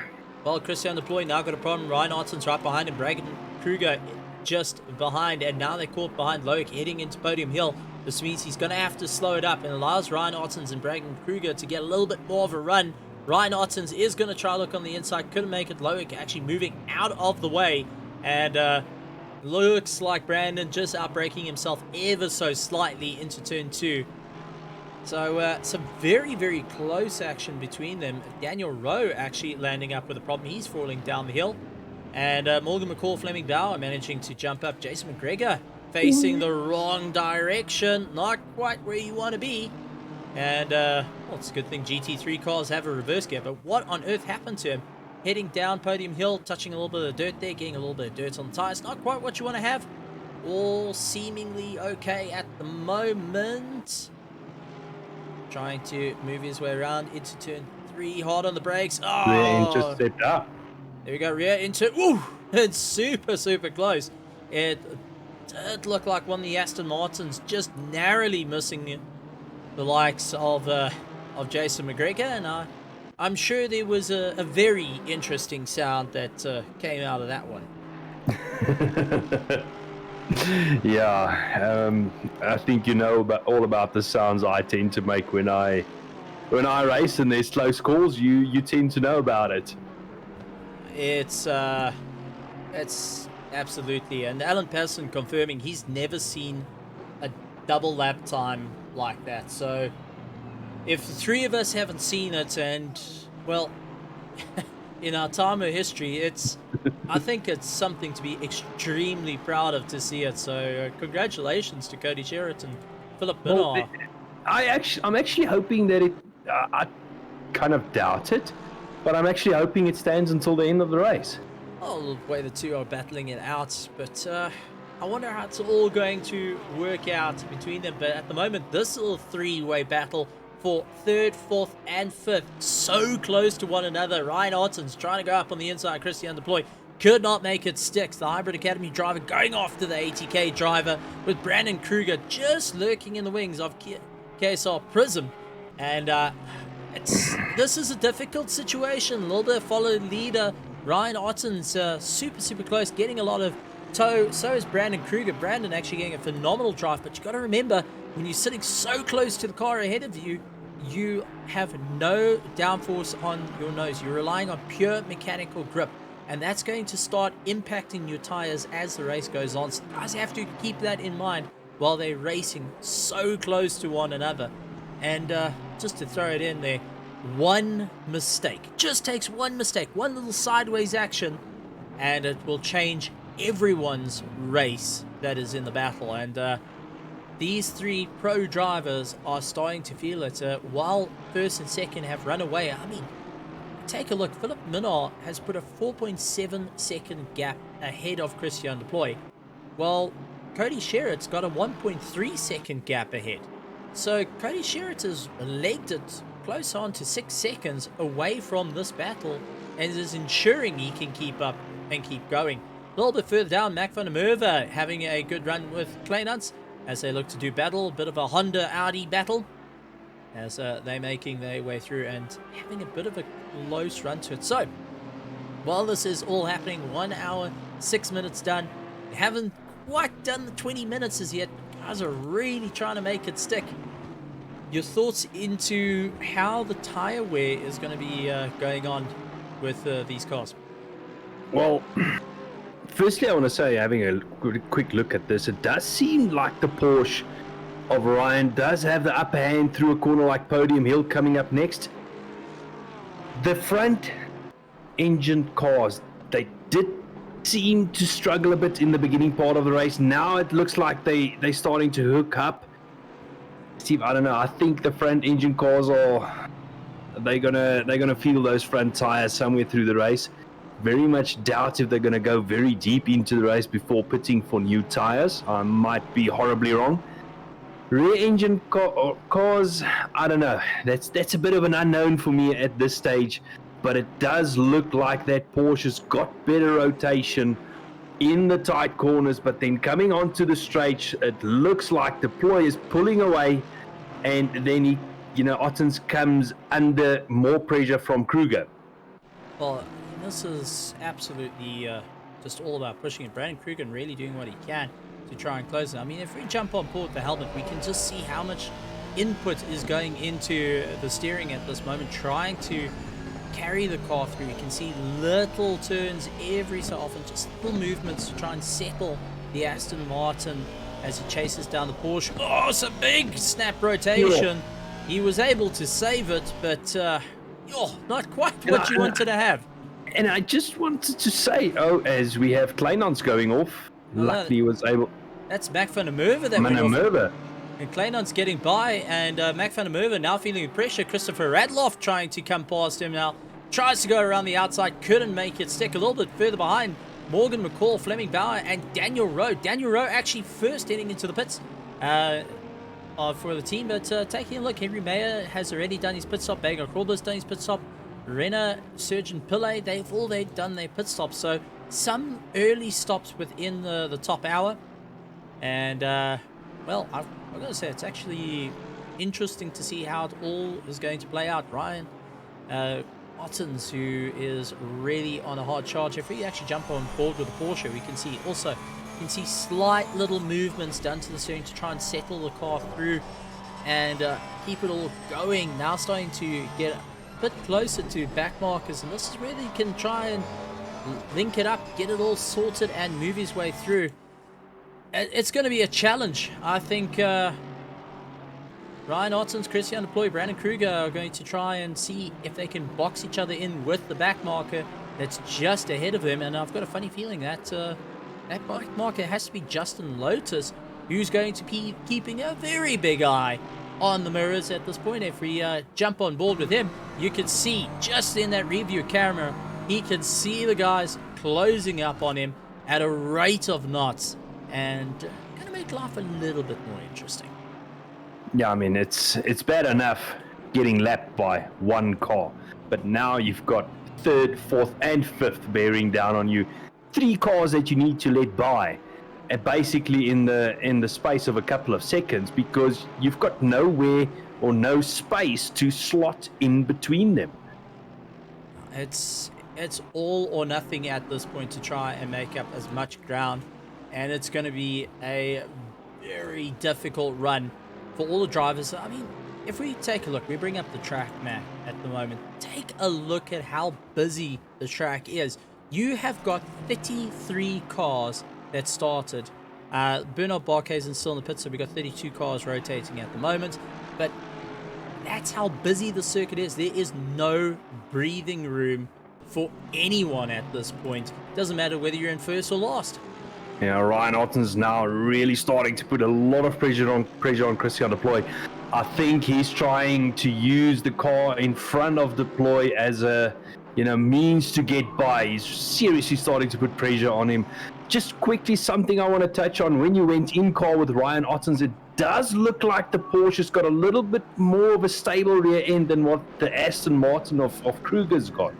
Well, Christian Deploy now got a problem. Ryan Otten's right behind him. Braden Kruger just behind, and now they're caught behind Loic heading into Podium Hill. This means he's going to have to slow it up, and allows Ryan Ottens and Braden Kruger to get a little bit more of a run. Ryan Ottens is going to try to look on the inside. Couldn't make it. Loic actually moving out of the way, and looks like Brandon just outbraking himself ever so slightly into turn 2. So some very close action between them. Daniel Rowe actually landing up with a problem. He's falling down the hill. And Morgan McCall, Fleming Bauer managing to jump up. Jason McGregor facing the wrong direction. Not quite where you want to be. And, well, it's a good thing GT3 cars have a reverse gear. But what on earth happened to him? Heading down Podium Hill, touching a little bit of dirt there, getting a little bit of dirt on the tires. Not quite what you want to have. All seemingly okay at the moment. Trying to move his way around into turn 3. Hard on the brakes. Oh! Rear intercept up. There we go, rear into... Ooh! It's super close. It did look like one of the Aston Martins just narrowly missing the likes of Jason McGregor. And I'm sure there was a very interesting sound that came out of that one. Yeah, I think you know all about the sounds I tend to make when I race and there's close calls. You tend to know about it. It's absolutely, and Alan Patterson confirming he's never seen a double lap time like that. So if the three of us haven't seen it, and well, in our time of history, I think it's something to be extremely proud of to see it. So congratulations to Cody Sherritt and Philip Well, Minnar. I'm actually hoping that it. I kind of doubt it, but I'm actually hoping it stands until the end of the race. Oh, the way the two are battling it out, but I wonder how it's all going to work out between them. But at the moment, this little three-way battle for third, fourth, and fifth, so close to one another. Ryan Otten's trying to go up on the inside. Christian Deploy could not make it stick. The Hybrid Academy driver going after the ATK driver, with Brandon Kruger just lurking in the wings of KSR Prism. And this is a difficult situation. A little bit of follow leader. Ryan Otten's super close, getting a lot of tow. So is Brandon Kruger. Brandon actually getting a phenomenal drive, but you got to remember, when you're sitting so close to the car ahead of you, you have no downforce on your nose. You're relying on pure mechanical grip, and that's going to start impacting your tires as the race goes on. So you guys have to keep that in mind while they're racing so close to one another. And just to throw it in there, one mistake, just takes one mistake, one little sideways action, and it will change everyone's race that is in the battle. And these three pro drivers are starting to feel it. While first and second have run away, I mean, take a look. Philip Minnar has put a 4.7 second gap ahead of Christian Deploy, while Cody Sherritt's got a 1.3 second gap ahead. So Cody Sherritt has legged it close on to 6 seconds away from this battle, and is ensuring he can keep up and keep going. A little bit further down, Mac van der Merwe having a good run with Kleinans as they look to do battle, a bit of a Honda Audi battle, as they're making their way through and having a bit of a close run to it. So while this is all happening, 1 hour 6 minutes done, we haven't quite done the 20 minutes as yet. Guys are really trying to make it stick. Your thoughts into how the tire wear is going to be going on with these cars? Well, firstly, I want to say, having a quick look at this, it does seem like the Porsche of Ryan does have the upper hand through a corner like Podium Hill coming up next. The front engine cars, they did seem to struggle a bit in the beginning part of the race. Now it looks like they're starting to hook up. Steve, I don't know. I think the front engine cars they're gonna feel those front tires somewhere through the race. Very much doubt if they're gonna go very deep into the race before pitting for new tires. I might be horribly wrong. Rear engine cars, I don't know. That's a bit of an unknown for me at this stage. But it does look like that Porsche's got better rotation in the tight corners, but then coming onto the straight, it looks like Deploy is pulling away, and then Ottens comes under more pressure from Kruger. Well, this is absolutely just all about pushing it. Brandon Kruger really doing what he can to try and close it. I mean, if we jump on board the helmet, we can just see how much input is going into the steering at this moment, trying to carry the car through. You can see little turns every so often, just little movements to try and settle the Aston Martin as he chases down the Porsche. Oh, it's a big snap rotation. Yeah. He was able to save it, but not quite what you wanted to have. And I just wanted to say, as we have Kleinans going off, luckily he was able... That's Mac van der Merwe that went off. And Kleinan's getting by, and Mac van der Merwe now feeling the pressure. Christopher Radloff trying to come past him now. Tries to go around the outside, couldn't make it stick. A little bit further behind, Morgan McCall, Fleming Bauer, and Daniel Rowe. Daniel Rowe actually first heading into the pits for the team, but taking a look, Henry Mayer has already done his pit stop. Banger Crawler's done his pit stop. Renner, Surgeon Pillay, they've done their pit stops. So some early stops within the top hour. And, well, I'm going to say it's actually interesting to see how it all is going to play out. Ryan Ottens, who is really on a hard charge. If we actually jump on board with the Porsche, we can see also You can see slight little movements done to the steering to try and settle the car through and keep it all going. Now starting to get a bit closer to back markers, and this is where he can try and link it up, get it all sorted, and move his way through. It's going to be a challenge. I think Ryan Ottens, Christian De Ploy, Brandon Kruger are going to try and see if they can box each other in with the back marker that's just ahead of them. And I've got a funny feeling that that back marker has to be Justin Lotus, who's going to be keeping a very big eye on the mirrors at this point. If we jump on board with him, you can see just in that review camera, he can see the guys closing up on him at a rate of knots, and going to make life a little bit more interesting. Yeah, I mean, it's bad enough getting lapped by one car, but now you've got third, fourth, and fifth bearing down on you. 3 cars that you need to let by, basically in the space of a couple of seconds, because you've got nowhere or no space to slot in between them. It's all or nothing at this point to try and make up as much ground, and it's going to be a very difficult run for all the drivers. I mean, if we take a look, we bring up the track map at the moment. Take a look at how busy the track is. You have got 33 cars that started. Bernard Barkhuizen is still in the pit, so we've got 32 cars rotating at the moment. But that's how busy the circuit is. There is no breathing room for anyone at this point. Doesn't matter whether you're in first or last. Yeah, Ryan Otten's now really starting to put a lot of pressure on Christian De Ploy. I think he's trying to use the car in front of De Ploy as a means to get by. He's seriously starting to put pressure on him. Just quickly, something I want to touch on. When you went in car with Ryan Ottens, it does look like the Porsche's got a little bit more of a stable rear end than what the Aston Martin of Kruger's got.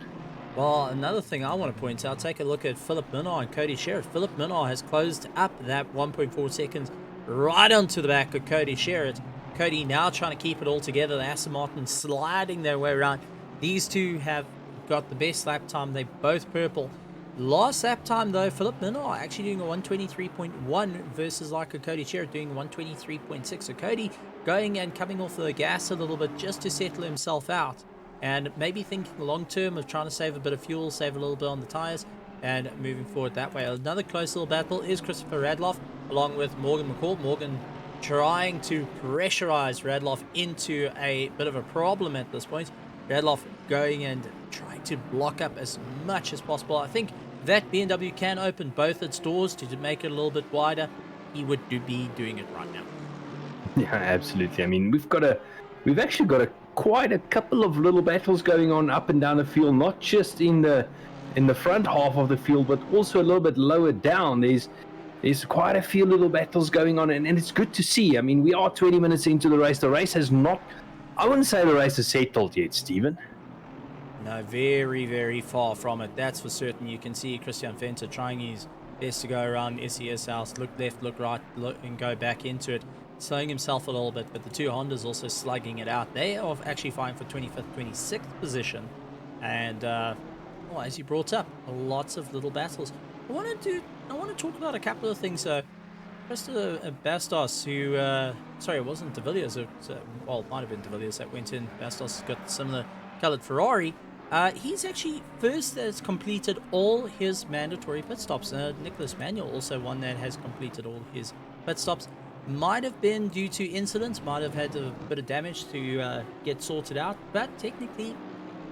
Well, another thing I want to point out, take a look at Philip Minnaar and Cody Sherritt. Philip Minnaar has closed up that 1.4 seconds right onto the back of Cody Sherritt. Cody now trying to keep it all together. The Aston Martin sliding their way around. These two have got the best lap time. They both purple. Last lap time, though, Philip Minnaar actually doing a 123.1 versus like a Cody Sherritt doing 123.6. So Cody going and coming off the gas a little bit just to settle himself out, and maybe thinking long term of trying to save a bit of fuel, save a little bit on the tires, and moving forward that way. Another close little battle is Christopher Radloff along with Morgan McCall. Morgan trying to pressurize Radloff into a bit of a problem at this point. Radloff going and trying to block up as much as possible. I think that BMW can open both its doors to make it a little bit wider. He would be doing it right now. Yeah, absolutely. I mean, we've actually got quite a couple of little battles going on up and down the field, not just in the front half of the field, but also a little bit lower down. There's quite a few little battles going on, and it's good to see. I mean, we are 20 minutes into the race. The race has not, I wouldn't say the race is settled yet, Stephen. No, very, very far from it. That's for certain. You can see Christian Venter trying his best to go around SES house, look left, look right, look and go back into it, slowing himself a little bit, but the two Hondas also slugging it out. They are actually fighting for 25th, 26th position, and as you brought up, lots of little battles. I want to talk about a couple of things. Mr. Bastos, who sorry, it wasn't De Villiers, well, it might have been De Villiers that went in. Bastos got a similar colored Ferrari. He's actually first that's completed all his mandatory pit stops. Nicholas Manuel also one that has completed all his pit stops. Might have been due to incidents, might have had a bit of damage to get sorted out, but technically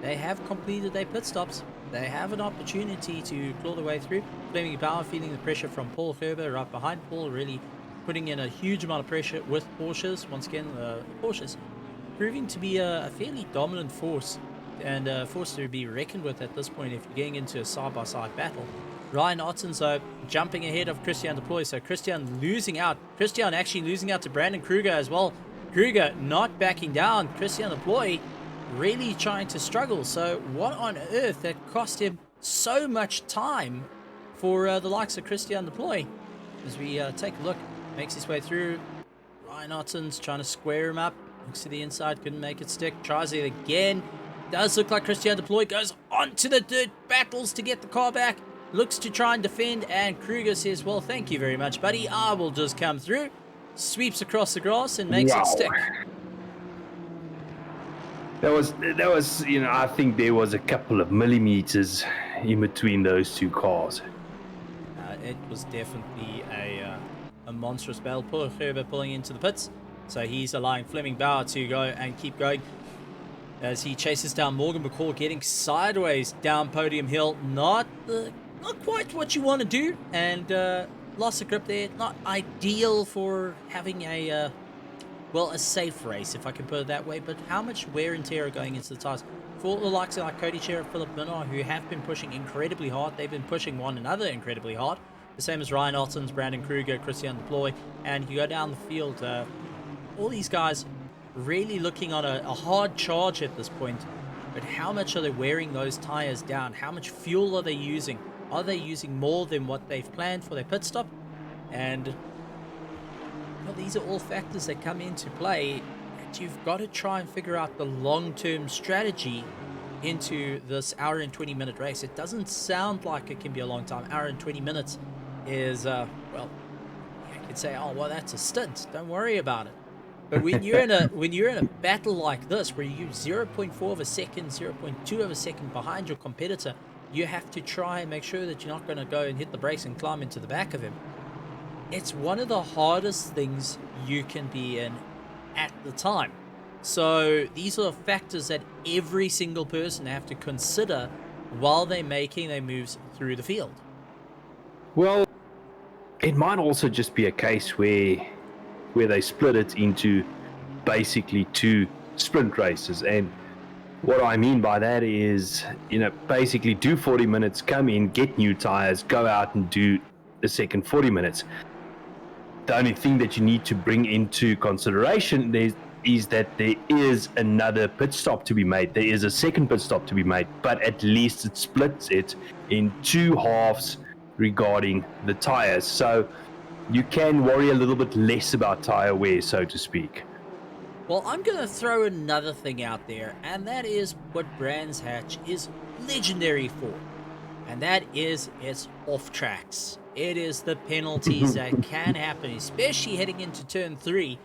they have completed their pit stops. They have an opportunity to claw their way through. Fleming Power feeling the pressure from Paul Gerber right behind Paul, really putting in a huge amount of pressure with Porsches. Once again, Porsches proving to be a fairly dominant force and a force to be reckoned with at this point if you're getting into a side-by-side battle. Ryan Ottens, though, jumping ahead of Christian De Ploy, so Christian losing out. Christian actually losing out to Brandon Kruger as well. Kruger not backing down. Christian De Ploy really trying to struggle. So what on earth that cost him so much time for the likes of Christian De Ploy? As we take a look, makes his way through. Ryan Ottens trying to square him up. Looks to the inside, couldn't make it stick. Tries it again. Does look like Christian De Ploy goes onto the dirt, battles to get the car back. looks to try and defend, and Kruger says, well, thank you very much, buddy. I will just come through. Sweeps across the grass and makes it stick. That was, I think there was a couple of millimeters in between those two cars. It was definitely a monstrous battle. Poor Gerber pulling into the pits. So he's allowing Fleming Bauer to go and keep going as he chases down Morgan McCall, getting sideways down Podium Hill. Not quite what you want to do, and lost the grip there. Not ideal for having a safe race, if I can put it that way. But how much wear and tear are going into the tires? For the likes of like Cody Sheriff, Philip Minnar, who have been pushing incredibly hard. They've been pushing one another incredibly hard. The same as Ryan Ottens, Brandon Kruger, Christian Deploy, and you go down the field. All these guys really looking on a hard charge at this point. But how much are they wearing those tires down? How much fuel are they using? Are they using more than what they've planned for their pit stop? And these are all factors that come into play. And you've got to try and figure out the long-term strategy into this hour and 20 minute race. It doesn't sound like it can be a long time. Hour and 20 minutes is, I could say, oh, well, that's a stint. Don't worry about it. But when you're in a battle like this, where you use 0.4 of a second, 0.2 of a second behind your competitor, you have to try and make sure that you're not going to go and hit the brakes and climb into the back of him. It's one of the hardest things you can be in at the time. So these are factors that every single person have to consider while they're making their moves through the field. Well, it might also just be a case where they split it into basically two sprint races. And what I mean by that is, basically do 40 minutes, come in, get new tires, go out and do the second 40 minutes. The only thing that you need to bring into consideration is that there is another pit stop to be made. There is a second pit stop to be made, but at least it splits it in two halves regarding the tires. So you can worry a little bit less about tire wear, so to speak. Well, I'm going to throw another thing out there, and that is what Brands Hatch is legendary for. And that is its off tracks. It is the penalties that can happen, especially heading into turn 3.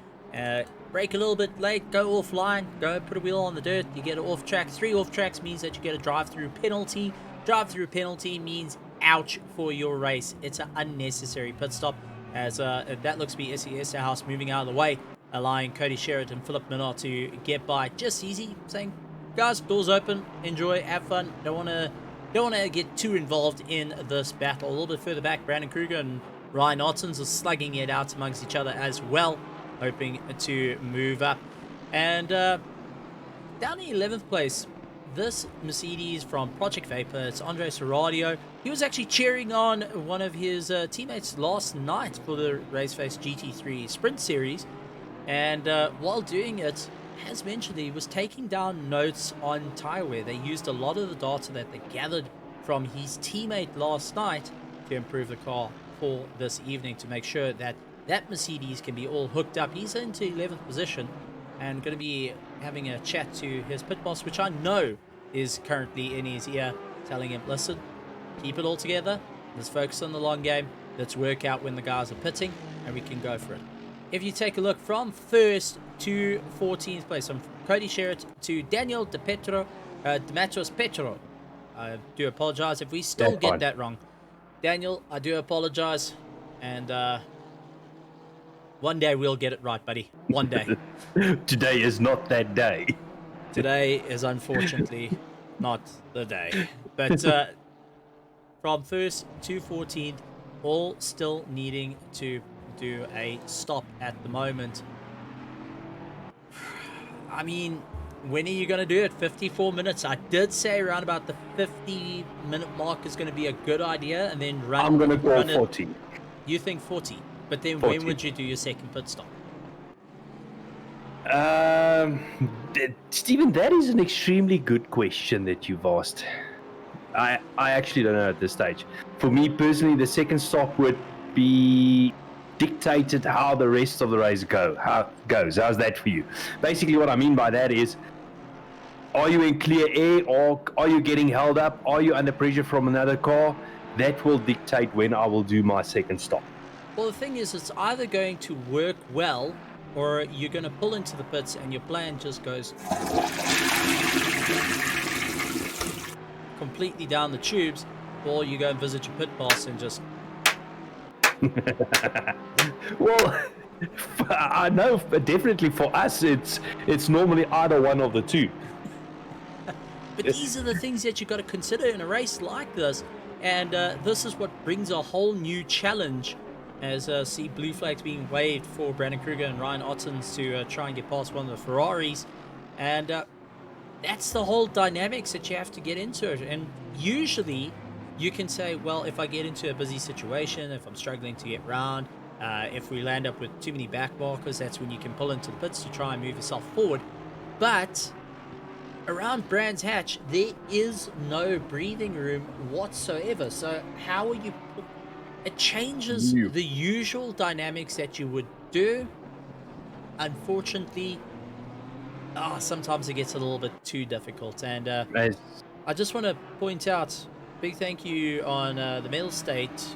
Brake a little bit late, go offline, go put a wheel on the dirt, you get an off track. 3 off tracks means that you get a drive-through penalty. Drive-through penalty means ouch for your race. It's an unnecessary pit stop, as that looks to be SES House moving out of the way, allowing Cody Sherritt and Philip Minnar to get by just easy, saying, guys, doors open, enjoy, have fun, don't want to get too involved in this battle. A little bit further back, Brandon Kruger and Ryan Ottens are slugging it out amongst each other as well, hoping to move up. And down in 11th place, this Mercedes from Project Vapor, it's Andre Serradio. He was actually cheering on one of his teammates last night for the RaceFace GT3 Sprint Series. And while doing it, as mentioned, he was taking down notes on tire wear. They used a lot of the data that they gathered from his teammate last night to improve the car for this evening, to make sure that Mercedes can be all hooked up. He's into 11th position and going to be having a chat to his pit boss, which I know is currently in his ear, telling him, listen, keep it all together, let's focus on the long game, let's work out when the guys are pitting, and we can go for it. If you take a look from 1st to 14th place, from Cody Sherritt to Daniel Demetrios Petro. I do apologize if we still get that wrong. Daniel, I do apologize, and one day we'll get it right, buddy. One day. Today is not that day. Today is unfortunately not the day. But from 1st to 14th, all still needing to do a stop at the moment. I mean, when are you going to do it? 54 minutes. I did say around about the 50-minute mark is going to be a good idea, and then run. I'm going to go 40. You think 40? But then 40. When would you do your second pit stop? Stephen, that is an extremely good question that you've asked. I actually don't know at this stage. For me personally, the second stop would be dictated how the rest of the race goes. How's that for you? Basically, what I mean by that is, are you in clear air, or are you getting held up? Are you under pressure from another car? that will dictate when I will do my second stop. Well, the thing is, it's either going to work well, or you're going to pull into the pits and your plan just goes completely down the tubes, or you go and visit your pit boss and just... Well, I know definitely for us, it's normally either one of the two. But these are the things that you've got to consider in a race like this, and this is what brings a whole new challenge as see blue flags being waved for Brandon Kruger and Ryan Ottens to try and get past one of the Ferraris, and that's the whole dynamics that you have to get into it. And usually you can say, well, if I get into a busy situation, if I'm struggling to get round, if we land up with too many back markers, that's when you can pull into the pits to try and move yourself forward. But around Brands Hatch, there is no breathing room whatsoever. So how are you... It changes the usual dynamics that you would do. Unfortunately, sometimes it gets a little bit too difficult. And I just want to point out, big thank you on the Metal State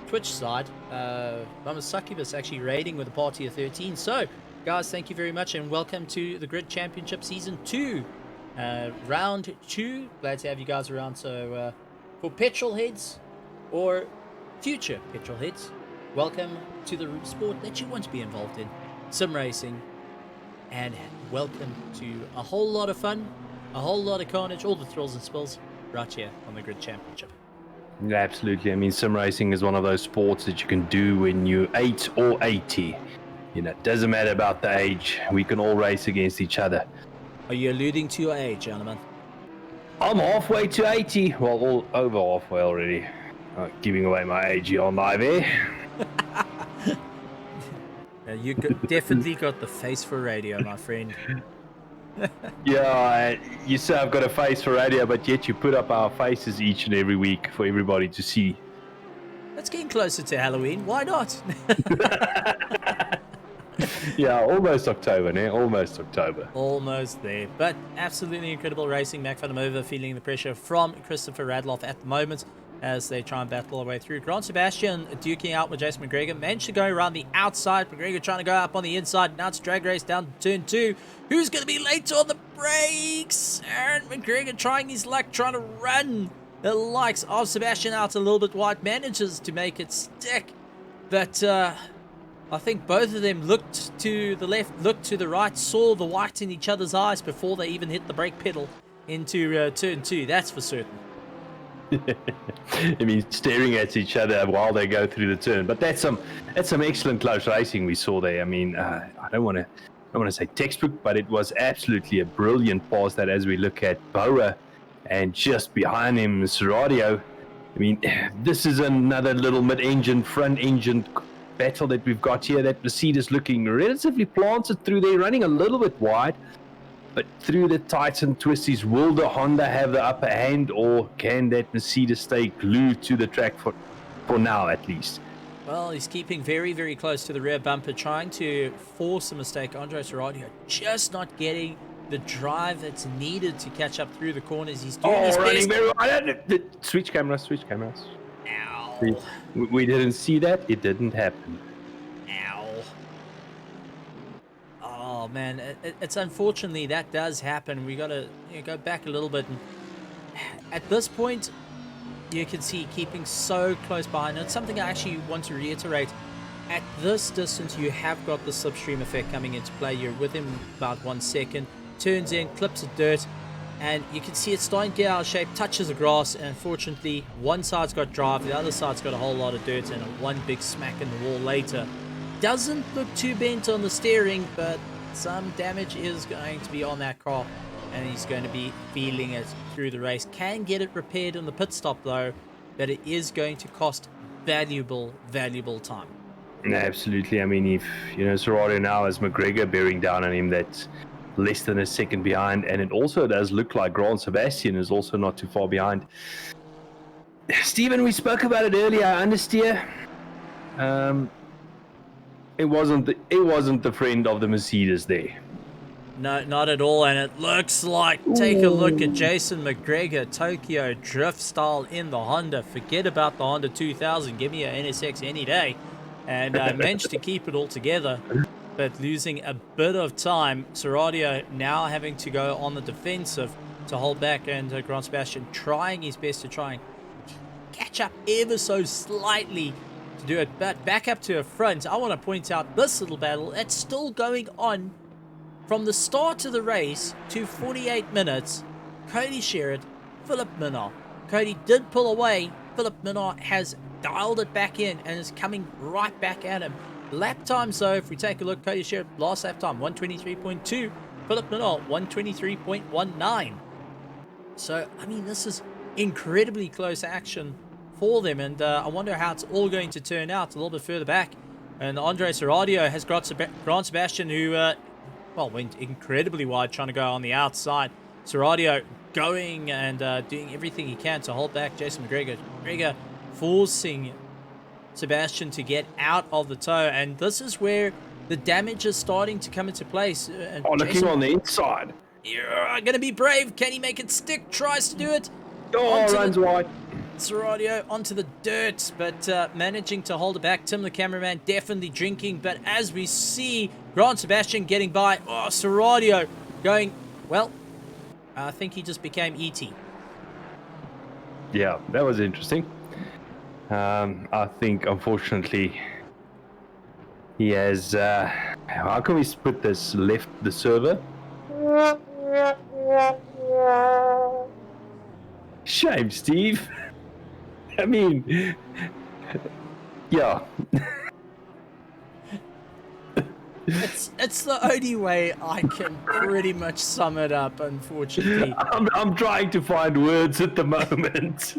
Twitch side. Mama Succubus actually raiding with a party of 13. So, guys, thank you very much and welcome to the Grid Championship Season 2. Round 2. Glad to have you guys around. So, for petrol heads or future petrol heads, welcome to the sport that you want to be involved in, sim racing, and welcome to a whole lot of fun, a whole lot of carnage, all the thrills and spills right here on the Grid Championship. Yeah, absolutely. I mean, sim racing is one of those sports that you can do when you're 8 or 80. You know, it doesn't matter about the age. We can all race against each other. Are you alluding to your age, gentlemen? I'm halfway to 80. Well, all over halfway already. Giving away my age here on live air. You definitely got the face for radio, my friend. Yeah, you say I've got a face for radio, but yet you put up our faces each and every week for everybody to see. That's getting closer to Halloween. Why not? Yeah, almost October, né? Almost October. Almost there. But absolutely incredible racing. Mac Vandermover feeling the pressure from Christopher Radloff at the moment as they try and battle their way through. Grant Sebastian duking out with Jason McGregor. Managed to go around the outside. McGregor trying to go up on the inside. Now it's drag race down to turn 2. Who's going to be late on the brakes? Aaron McGregor trying his luck, trying to run the likes of Sebastian out a little bit wide. Manages to make it stick. But I think both of them looked to the left, looked to the right, saw the white in each other's eyes before they even hit the brake pedal into turn 2. That's for certain. I mean, staring at each other while they go through the turn. But that's some excellent close racing we saw there. I mean, I don't want to say textbook, but it was absolutely a brilliant pass that as we look at Boa and just behind him Serradio. I mean, this is another little mid-engine, front-engine battle that we've got here. That Mercedes looking relatively planted through there, running a little bit wide. But through the tights and twisties, will the Honda have the upper hand, or can that Mercedes stay glued to the track for now at least? Well, he's keeping very, very close to the rear bumper, trying to force a mistake. Andre Serradio just not getting the drive that's needed to catch up through the corners. He's doing his best. Very well. Switch cameras. Ow. We didn't see that. It didn't happen. Ow. Oh man, it's unfortunately that does happen. We gotta go back a little bit. And at this point, you can see keeping so close behind. And it's something I actually want to reiterate. At this distance, you have got the slipstream effect coming into play. You're within about 1 second. Turns in, clips of dirt, and you can see it's starting to get out of shape. Touches the grass, and unfortunately, one side's got drive, the other side's got a whole lot of dirt, and one big smack in the wall later. Doesn't look too bent on the steering, but some damage is going to be on that car, and he's going to be feeling it through the race. Can get it repaired in the pit stop though, but it is going to cost valuable time. Absolutely. I mean, if Serradio now has McGregor bearing down on him, that's less than a second behind, and it also does look like Grant Sebastian is also not too far behind. Stephen, we spoke about it earlier. Understeer. It wasn't the friend of the Mercedes there. No, not at all. And it looks like, take a look at Jason McGregor, Tokyo Drift style in the Honda. Forget about the Honda 2000. Give me an NSX any day. And managed to keep it all together, but losing a bit of time. Seradio now having to go on the defensive to hold back, and Grant Sebastian trying his best to try and catch up ever so slightly to do it. But back up to a front, I want to point out this little battle. It's still going on from the start of the race to 48 minutes. Cody Sherritt, Philip Minnaar. Cody did pull away. Philip Minnaar has dialed it back in and is coming right back at him. Lap times though, if we take a look, Cody Sherritt last lap time 123.2, Philip Minnaar 123.19. So I mean, this is incredibly close action for them, and I wonder how it's all going to turn out a little bit further back. And Andre Seradio has got Grant Sebastian, who went incredibly wide trying to go on the outside. Seradio going and doing everything he can to hold back Jason McGregor. McGregor forcing Sebastian to get out of the tow, and this is where the damage is starting to come into place. Looking on the inside. You're gonna be brave. Can he make it stick? Tries to do it. Runs wide. Seradio onto the dirt, but managing to hold it back. Tim, the cameraman, definitely drinking, but as we see Grant Sebastian getting by, Seradio going, well, I think he just became E.T. Yeah, that was interesting. I think, unfortunately, he has... how can we put this? Left the server? Shame, Steve. I mean, yeah. It's the only way I can pretty much sum it up, unfortunately. I'm trying to find words at the moment.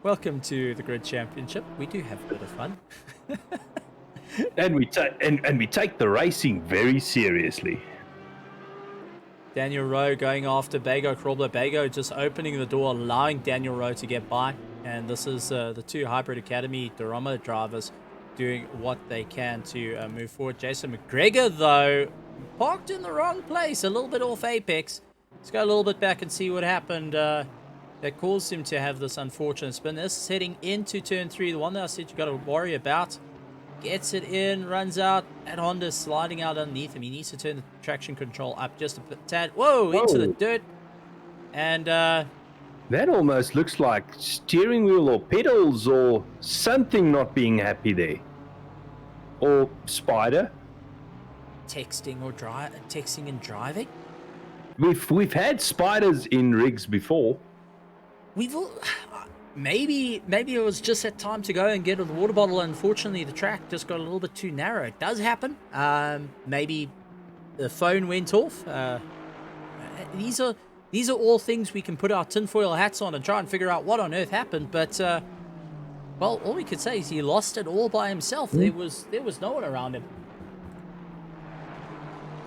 Welcome to the Grid Championship. We do have a bit of fun. and we take the racing very seriously. Daniel Rowe going after Bago Krobler. Bago just opening the door, allowing Daniel Rowe to get by. And this is the two Hybrid Academy Dorama drivers doing what they can to move forward. Jason McGregor, though, parked in the wrong place, a little bit off apex. Let's go a little bit back and see what happened that caused him to have this unfortunate spin. This is heading into turn 3, the one that I said you got to worry about. Gets it in, runs out. That Honda's sliding out underneath him. He needs to turn the traction control up just a tad. Whoa, into the dirt. And that almost looks like steering wheel or pedals or something not being happy there. Or Spider. Texting and driving. We've had spiders in rigs before. We've all, maybe it was just that time to go and get the water bottle. Unfortunately, the track just got a little bit too narrow. It does happen. Maybe the phone went off. These are all things we can put our tinfoil hats on and try and figure out what on earth happened. But well, all we could say is he lost it all by himself. There was no one around him.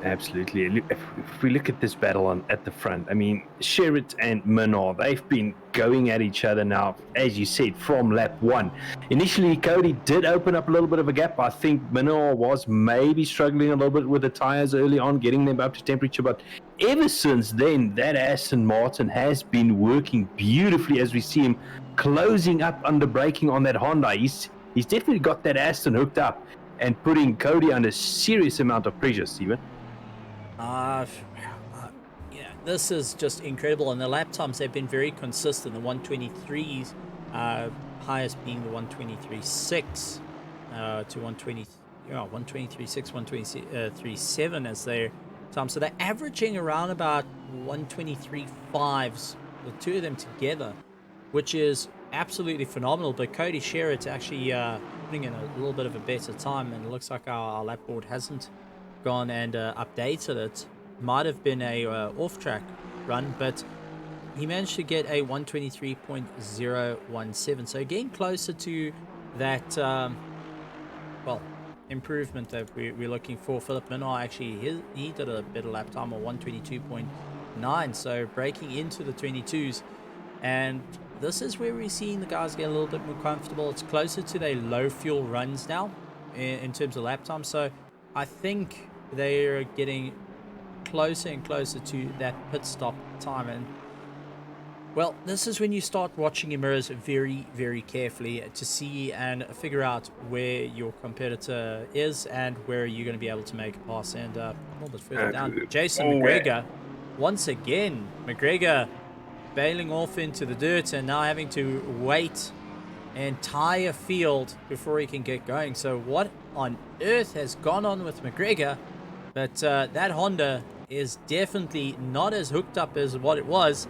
Absolutely. If we look at this battle at the front, I mean, Sherritt and Minnaar, they've been going at each other now, as you said, from lap 1. Initially, Cody did open up a little bit of a gap. I think Minnaar was maybe struggling a little bit with the tires early on, getting them up to temperature. But ever since then, that Aston Martin has been working beautifully as we see him closing up under braking on that Honda. He's definitely got that Aston hooked up and putting Cody under a serious amount of pressure, Steven. Yeah, this is just incredible, and the lap times have been very consistent. The 123s, highest being the 123.6 to 123.6, 123.7 as their time. So they're averaging around about 123.5s, the two of them together, which is absolutely phenomenal. But Cody Sherritt actually putting in a little bit of a better time, and it looks like our lap board hasn't gone and updated it. Might have been a off-track run, but he managed to get a 123.017, so getting closer to that improvement that we're looking for. Philip Minnaar, actually he did a better lap time of 122.9, so breaking into the 22s, and this is where we're seeing the guys get a little bit more comfortable. It's closer to their low fuel runs now in terms of lap time, so I think they're getting closer and closer to that pit stop time. And well, this is when you start watching your mirrors very, very carefully to see and figure out where your competitor is and where you're going to be able to make a pass. And a little bit further down, Jason McGregor, once again, McGregor bailing off into the dirt and now having to wait an entire field before he can get going. So what on earth has gone on with McGregor? But that Honda is definitely not as hooked up as what it was,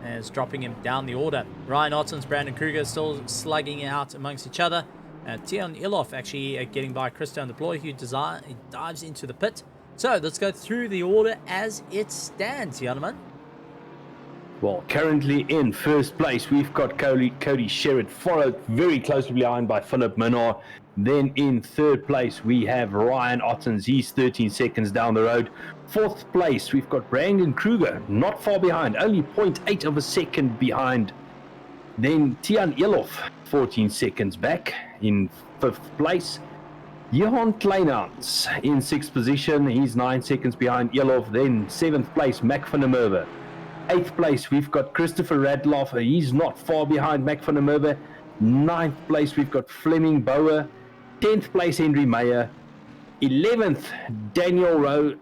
as dropping him down the order. Ryan Otten's Brandon Kruger still slugging out amongst each other. Tion Ilof actually getting by Christian Deploy, who dives into the pit. So let's go through the order as it stands, gentlemen. Well, currently in first place, we've got Cody Sherritt, followed very closely behind by Philip Minnar. Then in third place, we have Ryan Ottens. He's 13 seconds down the road. Fourth place, we've got Brandon Kruger, not far behind, only 0.8 of a second behind. Then Tian Ilof, 14 seconds back in fifth place. Johan Kleinans in sixth position. He's 9 seconds behind Ilof. Then seventh place, Mac van der Merwe. Eighth place, we've got Christopher Radloff. He's not far behind Mac van der Merwe. Ninth place, we've got Fleming Bauer. 10th place, Henry Meyer. 11th, Daniel Rowe.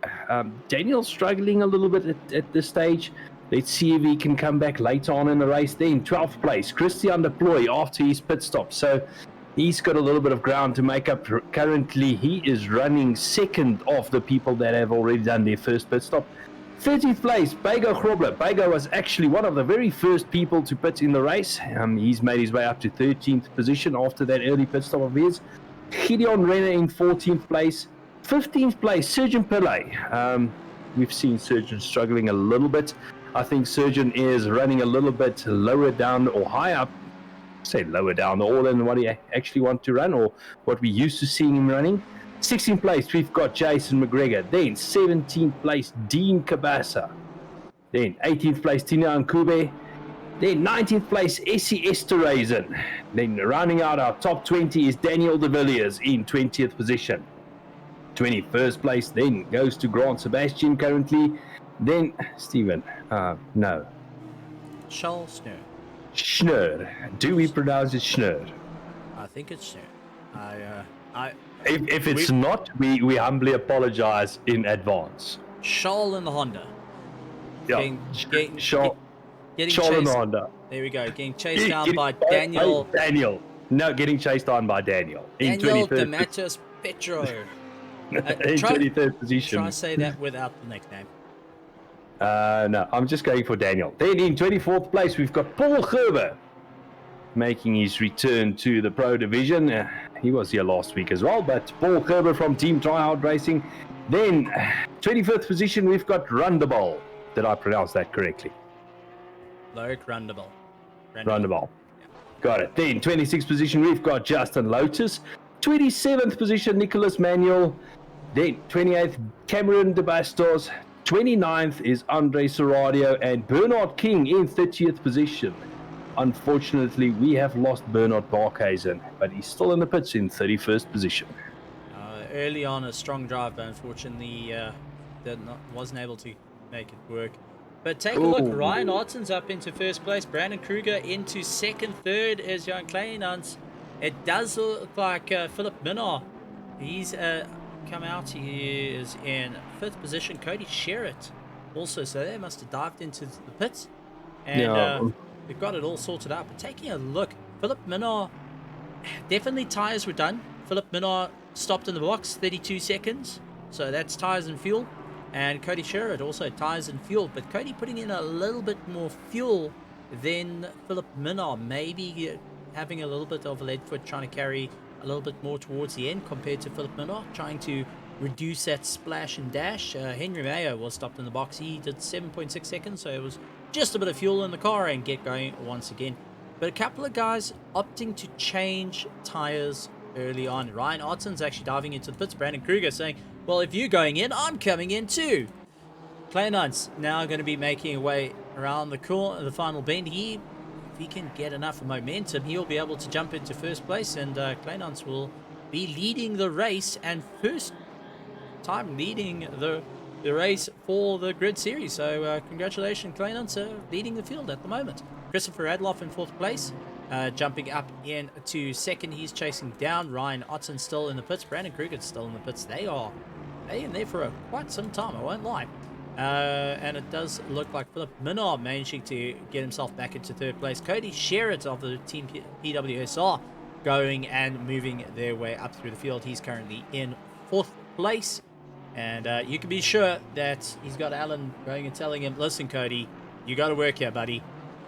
Daniel's struggling a little bit at this stage. Let's see if he can come back later on in the race. Then 12th place, Christian Deploy after his pit stop. So he's got a little bit of ground to make up. Currently, he is running second of the people that have already done their first pit stop. 30th place, Bego Grobler. Bego was actually one of the very first people to pit in the race. He's made his way up to 13th position after that early pit stop of his. Gideon Renner in 14th place. 15th place, Surgeon Pillay. We've seen Surgeon struggling a little bit. I think Surgeon is running a little bit lower down or high up, say lower down the order than what he actually wants to run or what we used to seeing him running. 16th place, we've got Jason McGregor. Then 17th place, Dean Cabasa. Then 18th place, Tina Nkube. Then 19th place, Essie Esterhazen. Then rounding out our top 20 is Daniel de Villiers in 20th position. 21st place then goes to Grant Sebastian currently. Then Stephen, no. Charles Schnur. Schnur. Do we pronounce it Schnur? I think it's Schnur. If it's not, we humbly apologize in advance. Charles in the Honda. Yeah. Getting Charles chased. in the Honda. There we go. Getting chased down by Daniel. Daniel. No, getting chased down by Daniel. Daniel DeMatteis Petro. In 23rd position. Try to say that without the nickname. No, I'm just going for Daniel. Then in 24th place, we've got Paul Gerber making his return to the Pro Division. He was here last week as well, but Paul Gerber from Team Tryhard Racing. Then 25th position, we've got Rundebal. Did I pronounce that correctly? Loic Rundebal. Rundebal. Yeah. Got it. Then 26th position, we've got Justin Lotus. 27th position, Nicholas Manuel. Then 28th, Cameron de Bastos. 29th is Andre Serradio and Bernard King in 30th position. Unfortunately, we have lost Bernard Barkhuizen, but he's still in the pits in 31st position. Early on, a strong drive, but unfortunately, wasn't able to make it work. But take a look, Ryan Otten's up into first place, Brandon Kruger into second, third is Jan Kleinans. It does look like Philip Minnar. He's come out. He is in fifth position. Cody Sherritt also, so they must have dived into the pits. And they've got it all sorted out. But taking a look, Philip Minnar, definitely tyres were done. Philip Minnar stopped in the box, 32 seconds. So that's tyres and fuel. And Cody Sherritt also tyres and fuel. But Cody putting in a little bit more fuel than Philip Minnar. Maybe having a little bit of a lead foot, trying to carry a little bit more towards the end compared to Philip Minnar, trying to reduce that splash and dash. Henry Mayo was stopped in the box. He did 7.6 seconds, so it was just a bit of fuel in the car and get going once again. But a couple of guys opting to change tyres early on. Ryan Otten's actually diving into the pits. Brandon Kruger saying, well, if you're going in, I'm coming in too. Kleinans now going to be making a way around the corner, the final bend. If he can get enough momentum, he'll be able to jump into first place, and Kleinans will be leading the race and first time leading the race for the grid series. So congratulations, Clarence, leading the field at the moment. Christopher Adloff in 4th place. Jumping up into 2nd, he's chasing down Ryan Otten, still in the pits. Brandon Kruger's still in the pits. They in there for quite some time, I won't lie. And it does look like Philip Minard managing to get himself back into 3rd place. Cody Sherritt of the Team PWSR going and moving their way up through the field. He's currently in 4th place. And you can be sure that he's got Alan going and telling him, listen, Cody, you got to work here, buddy.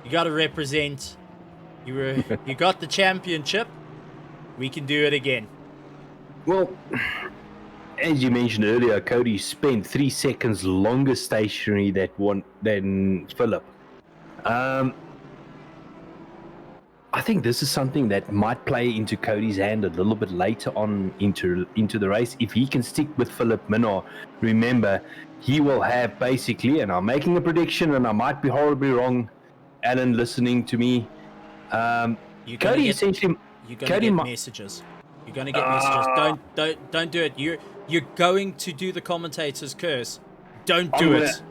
You got to represent. You got the championship. We can do it again. Well, as you mentioned earlier, Cody spent 3 seconds longer stationary than Philip. I think this is something that might play into Cody's hand a little bit later on into the race. If he can stick with Philip Minard, remember, he will have basically, and I'm making a prediction, and I might be horribly wrong, Alan, listening to me. Cody essentially... You're going to get messages. You're going to get messages. Don't do it. You're going to do the commentator's curse. Don't do it.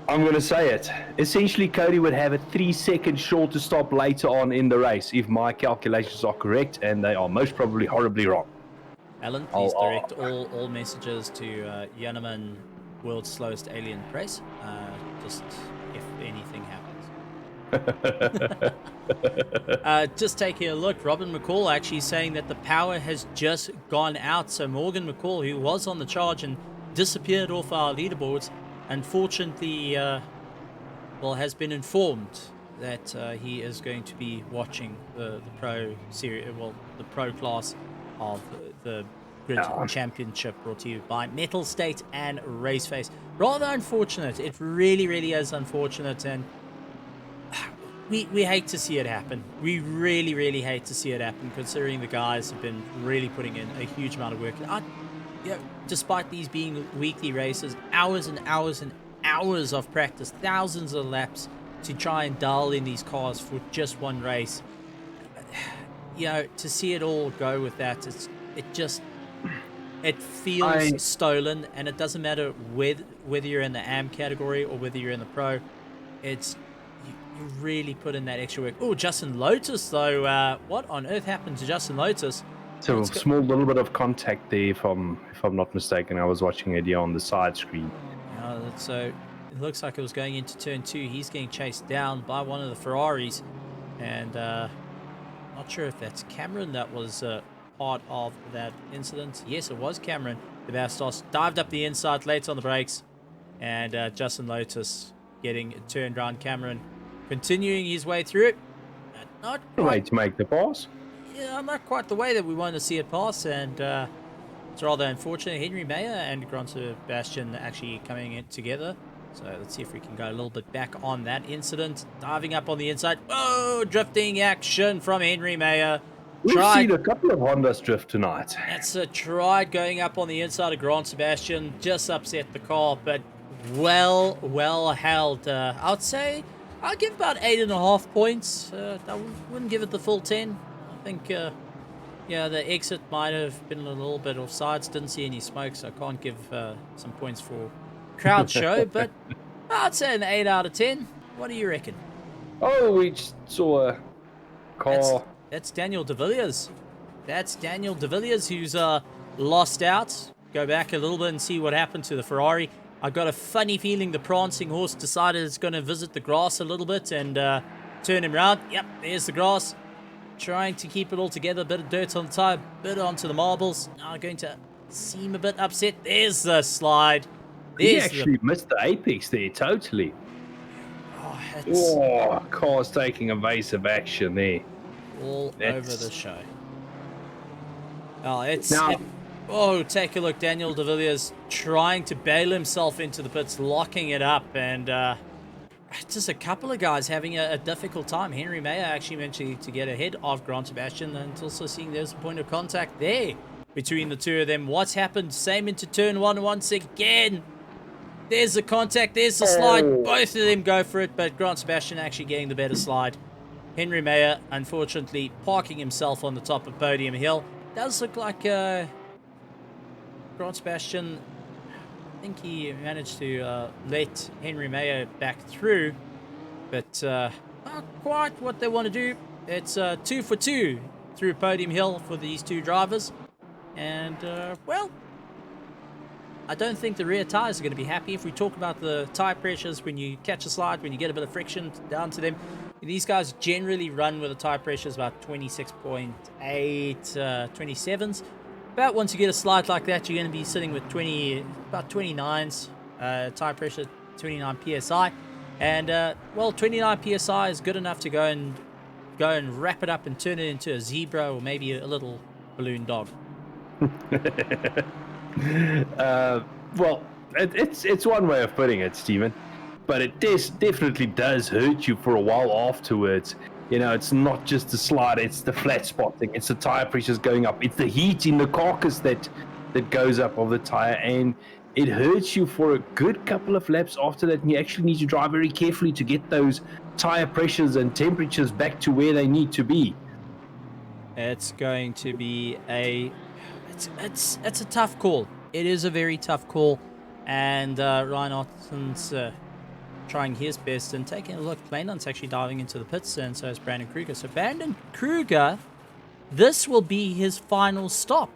I'm going to say it. Essentially, Cody would have a 3-second shorter stop later on in the race if my calculations are correct, and they are most probably horribly wrong. Alan, please direct all messages to Yaneman, World's Slowest Alien Press, just if anything happens. Just taking a look, Robin McCall actually saying that the power has just gone out. So Morgan McCall, who was on the charge and disappeared off our leaderboards, unfortunately, has been informed that he is going to be watching the pro series, the pro class of the Grid Championship, brought to you by Metal State and RaceFace. Rather unfortunate. It really, really is unfortunate, and we hate to see it happen. We really, really hate to see it happen, considering the guys have been really putting in a huge amount of work. Despite these being weekly races, hours and hours and hours of practice, thousands of laps to try and dial in these cars for just one race. To see it all go with that, it feels stolen, and it doesn't matter whether you're in the AM category or whether you're in the pro. You really put in that extra work. Oh, Justin Lotus, though. What on earth happened to Justin Lotus? So a small little bit of contact there, if I'm not mistaken. I was watching it here on the side screen. So it looks like it was going into turn 2. He's getting chased down by one of the Ferraris, and not sure if that's Cameron that was part of that incident. Yes, it was Cameron. The Bastos dived up the inside late on the brakes, and Justin Lotus getting turned around. Cameron continuing his way through it. Not quite. Way to make the pass. Yeah, not quite the way that we want to see it pass, and it's rather unfortunate. Henry Mayer and Grant Sebastian actually coming in together. So let's see if we can go a little bit back on that incident. Diving up on the inside. Oh, drifting action from Henry Mayer. We've seen a couple of Hondas drift tonight. That's a try going up on the inside of Grant Sebastian. Just upset the car, but well held. I'd say I'll give about 8.5 points. I wouldn't give it the full 10. I think, the exit might have been a little bit offsides. Didn't see any smoke, so I can't give some points for crowd show, but I'd say an 8 out of 10. What do you reckon? Oh, we just saw a car. That's Daniel De Villiers. That's Daniel De Villiers, who's lost out. Go back a little bit and see what happened to the Ferrari. I got a funny feeling the prancing horse decided it's going to visit the grass a little bit and turn him around. Yep, there's the grass. Trying to keep it all together. A bit of dirt on the tire, bit onto the marbles. Now going to seem a bit upset. There's the slide. He actually missed the apex there, totally. Car's taking evasive action there. All over the show. Take a look. Daniel De Villiers trying to bail himself into the pits, locking it up, and just a couple of guys having a difficult time. Henry Mayer actually managed to get ahead of Grant Sebastian, and also seeing there's a point of contact there between the two of them. What's happened? Same into turn 1 once again. There's the contact. There's the slide. Both of them go for it, but Grant Sebastian actually getting the better slide. Henry Mayer, unfortunately, parking himself on the top of Podium Hill. Does look like Grant Sebastian think he managed to let Henry Mayo back through, but not quite what they want to do. It's 2 for 2 through Podium Hill for these two drivers, and well, I don't think the rear tires are going to be happy. If we talk about the tire pressures when you catch a slide, when you get a bit of friction down to them, these guys generally run with a tire pressures about 26.8, 27s. About once you get a slide like that, you're going to be sitting with about 29s, tire pressure 29 psi, and well, 29 psi is good enough to go and wrap it up and turn it into a zebra or maybe a little balloon dog. Well, it's one way of putting it, Stephen, but it definitely does hurt you for a while afterwards. You know, it's not just the slide, it's the flat spotting, it's the tire pressures going up, it's the heat in the carcass that goes up of the tire, and it hurts you for a good couple of laps after that, and you actually need to drive very carefully to get those tire pressures and temperatures back to where they need to be. It's going to be it's a tough call. It is a very tough call, and Ryan Otten's trying his best and taking a look. Plainland's actually diving into the pits, and so is Brandon Kruger. So Brandon Kruger, this will be his final stop.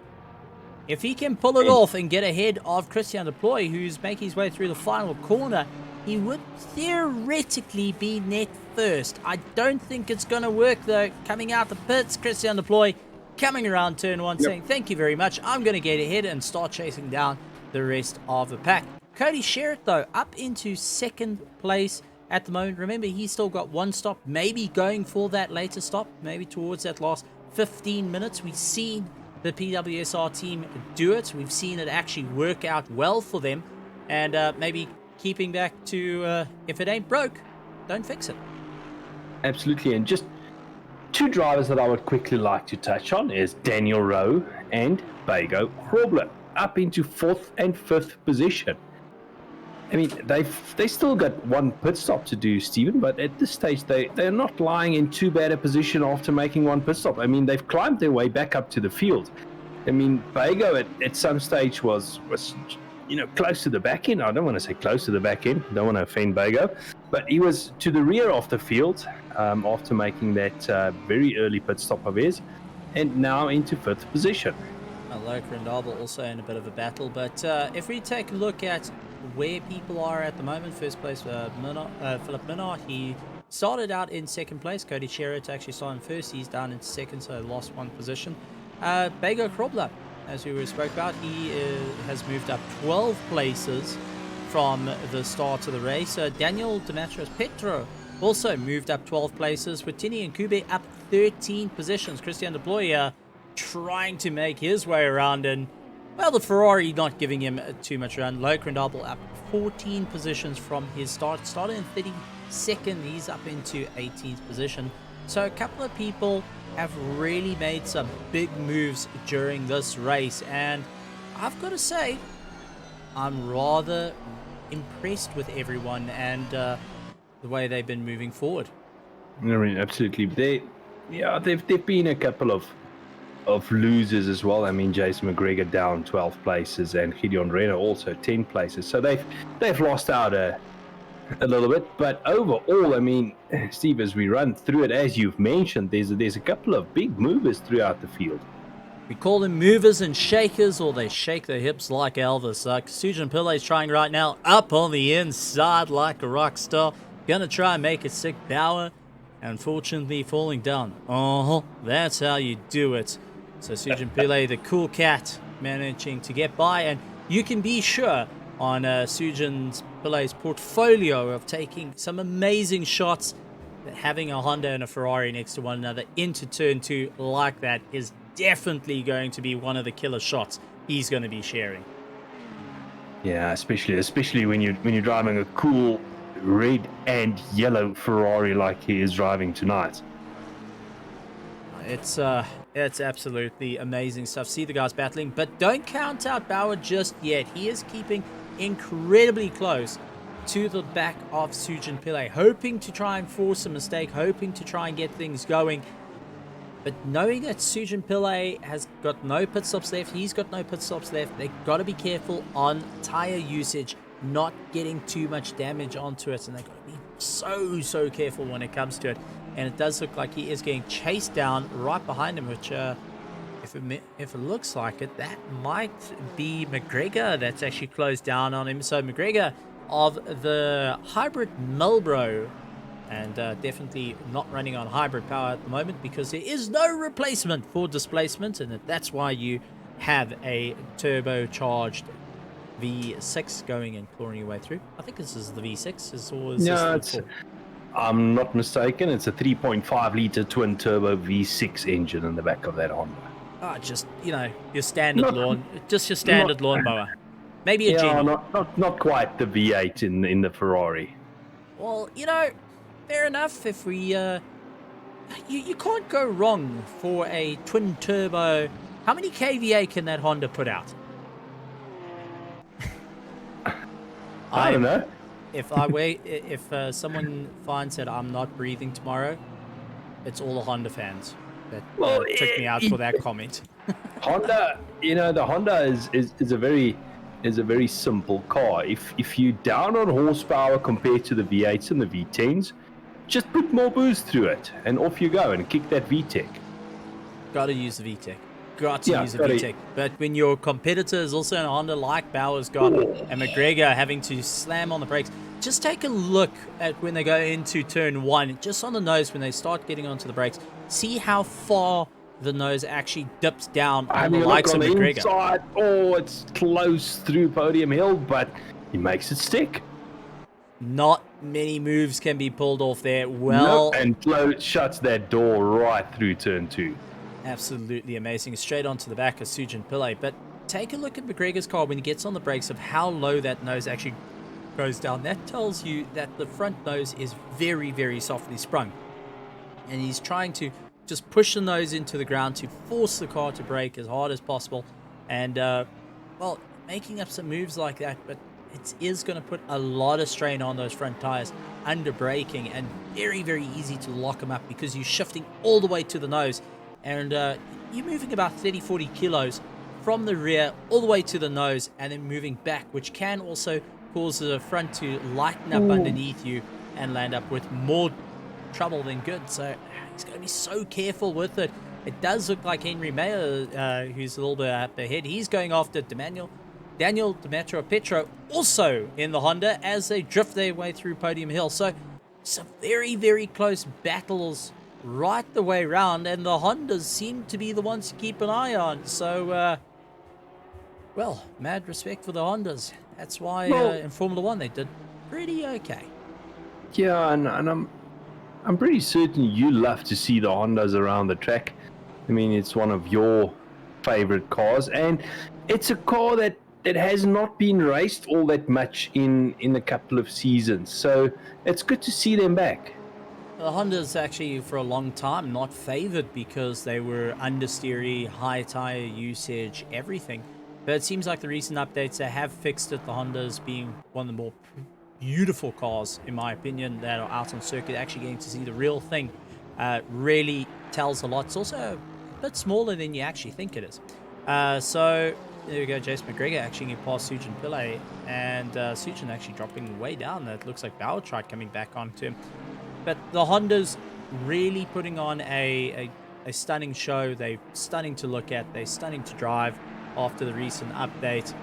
If he can pull it off and get ahead of Christian de Ploy, who's making his way through the final corner, he would theoretically be net first. I don't think it's going to work, though. Coming out the pits, Christian de Ploy coming around turn one, saying, thank you very much. I'm going to get ahead and start chasing down the rest of the pack. Cody Sherritt, though, up into second place at the moment. Remember, he's still got one stop, maybe going for that later stop, maybe towards that last 15 minutes. We've seen the PWSR team do it. We've seen it actually work out well for them, and maybe keeping back to if it ain't broke, don't fix it. Absolutely, and just two drivers that I would quickly like to touch on is Daniel Rowe and Bego Krobler, up into 4th and 5th position. I mean, they still got one pit stop to do, Stephen, but at this stage, they're not lying in too bad a position after making one pit stop. I mean, they've climbed their way back up to the field. I mean, Bego at some stage was close to the back end. I don't want to say close to the back end. Don't want to offend Bego, but he was to the rear of the field after making that very early pit stop of his, and now into 5th position. Loker and Arbel also in a bit of a battle, but if we take a look at where people are at the moment, first place Philip Minard, he started out in second place. Cody Sherritt actually started first, he's down into second, so lost one position. Bego Krobler, as we spoke about, he has moved up 12 places from the start of the race. Daniel Demetrios Petro also moved up 12 places, with Tini and Kube up 13 positions. Christian de Ploy trying to make his way around, and well, the Ferrari not giving him too much run. Loker and Arbel up 14 positions from his start. Started in 32nd, he's up into 18th position. So a couple of people have really made some big moves during this race, and I've got to say, I'm rather impressed with everyone and the way they've been moving forward. I mean, absolutely. They've been a couple of losers as well. I mean, Jason McGregor down 12 places and Gideon Renner also 10 places. So they've lost out a little bit. But overall, I mean, Steve, as we run through it, as you've mentioned, there's a couple of big movers throughout the field. We call them movers and shakers, or they shake their hips like Elvis. Sujin Pillai's trying right now, up on the inside like a rock star. Gonna try and make it sick Bauer. Unfortunately falling down. That's how you do it. So Sujin Pillai, the cool cat, managing to get by, and you can be sure on Sujin Pillai's portfolio of taking some amazing shots, that having a Honda and a Ferrari next to one another into turn 2 like that is definitely going to be one of the killer shots he's going to be sharing. Yeah, especially when you're driving a cool red and yellow Ferrari like he is driving tonight. It's absolutely amazing stuff. See the guys battling, but don't count out Bauer just yet. He is keeping incredibly close to the back of Sujin Pillai, hoping to try and force a mistake, hoping to try and get things going. But knowing that Sujin Pillay has got no pit stops left, he's got no pit stops left, they got to be careful on tire usage, not getting too much damage onto it, and they got to be so careful when it comes to it. And it does look like he is getting chased down right behind him, which if it looks like it, that might be McGregor that's actually closed down on him. So McGregor of the hybrid Marlboro, and definitely not running on hybrid power at the moment because there is no replacement for displacement, and that's why you have a turbocharged V6 going and clawing your way through. I think this is the V6. I'm not mistaken. It's a 3.5 liter twin turbo V6 engine in the back of that Honda. Just your standard lawnmower. Maybe a Genie. Not quite the V8 in the Ferrari. Well, fair enough. If we you can't go wrong for a twin turbo. How many kVA can that Honda put out? I don't know. If someone finds that I'm not breathing tomorrow, it's all the Honda fans that took me out for that comment. Honda, the Honda is a very simple car. If you down on horsepower compared to the V8s and the V10s, just put more boost through it and off you go and kick that VTEC. Got to use the VTEC. Got to use the VTEC. But when your competitor is also in a Honda like Bauer's got and McGregor having to slam on the brakes, just take a look at when they go into turn 1, just on the nose when they start getting onto the brakes. See how far the nose actually dips down on the likes of McGregor. Inside. Oh, it's close through Podium Hill, but he makes it stick. Not many moves can be pulled off there. Well, and shuts that door right through turn 2. Absolutely amazing. Straight onto the back of Sujin Pillay. But take a look at McGregor's car when he gets on the brakes of how low that nose actually goes down. That tells you that the front nose is very softly sprung. And he's trying to just push the nose into the ground to force the car to brake as hard as possible. And, making up some moves like that, but it is going to put a lot of strain on those front tires under braking, and very easy to lock them up because you're shifting all the way to the nose. And you're moving about 30-40 kilos from the rear all the way to the nose and then moving back, which can also cause the front to lighten up underneath you and land up with more trouble than good. So he's going to be so careful with it. It does look like Henry Mayer, who's a little bit up ahead. He's going after Daniel Demetrio Petro, also in the Honda, as they drift their way through Podium Hill. So some very close battles right the way around, and the Hondas seem to be the ones to keep an eye on. So, mad respect for the Hondas. That's why in Formula 1 they did pretty okay. Yeah, and I'm pretty certain you love to see the Hondas around the track. I mean, it's one of your favorite cars, and it's a car that has not been raced all that much in a couple of seasons. So it's good to see them back. The Hondas actually for a long time not favored because they were understeery, high tire usage, everything. But it seems like the recent updates, they have fixed it. The Hondas being one of the more beautiful cars, in my opinion, that are out on circuit, actually getting to see the real thing, really tells a lot. It's also a bit smaller than you actually think it is. So there we go, Jace McGregor actually getting past Sujin Pillay, and Sujin actually dropping way down. It looks like Bauer tried coming back onto him. But the Hondas really putting on a stunning show. They're stunning to look at. They're stunning to drive after the recent update.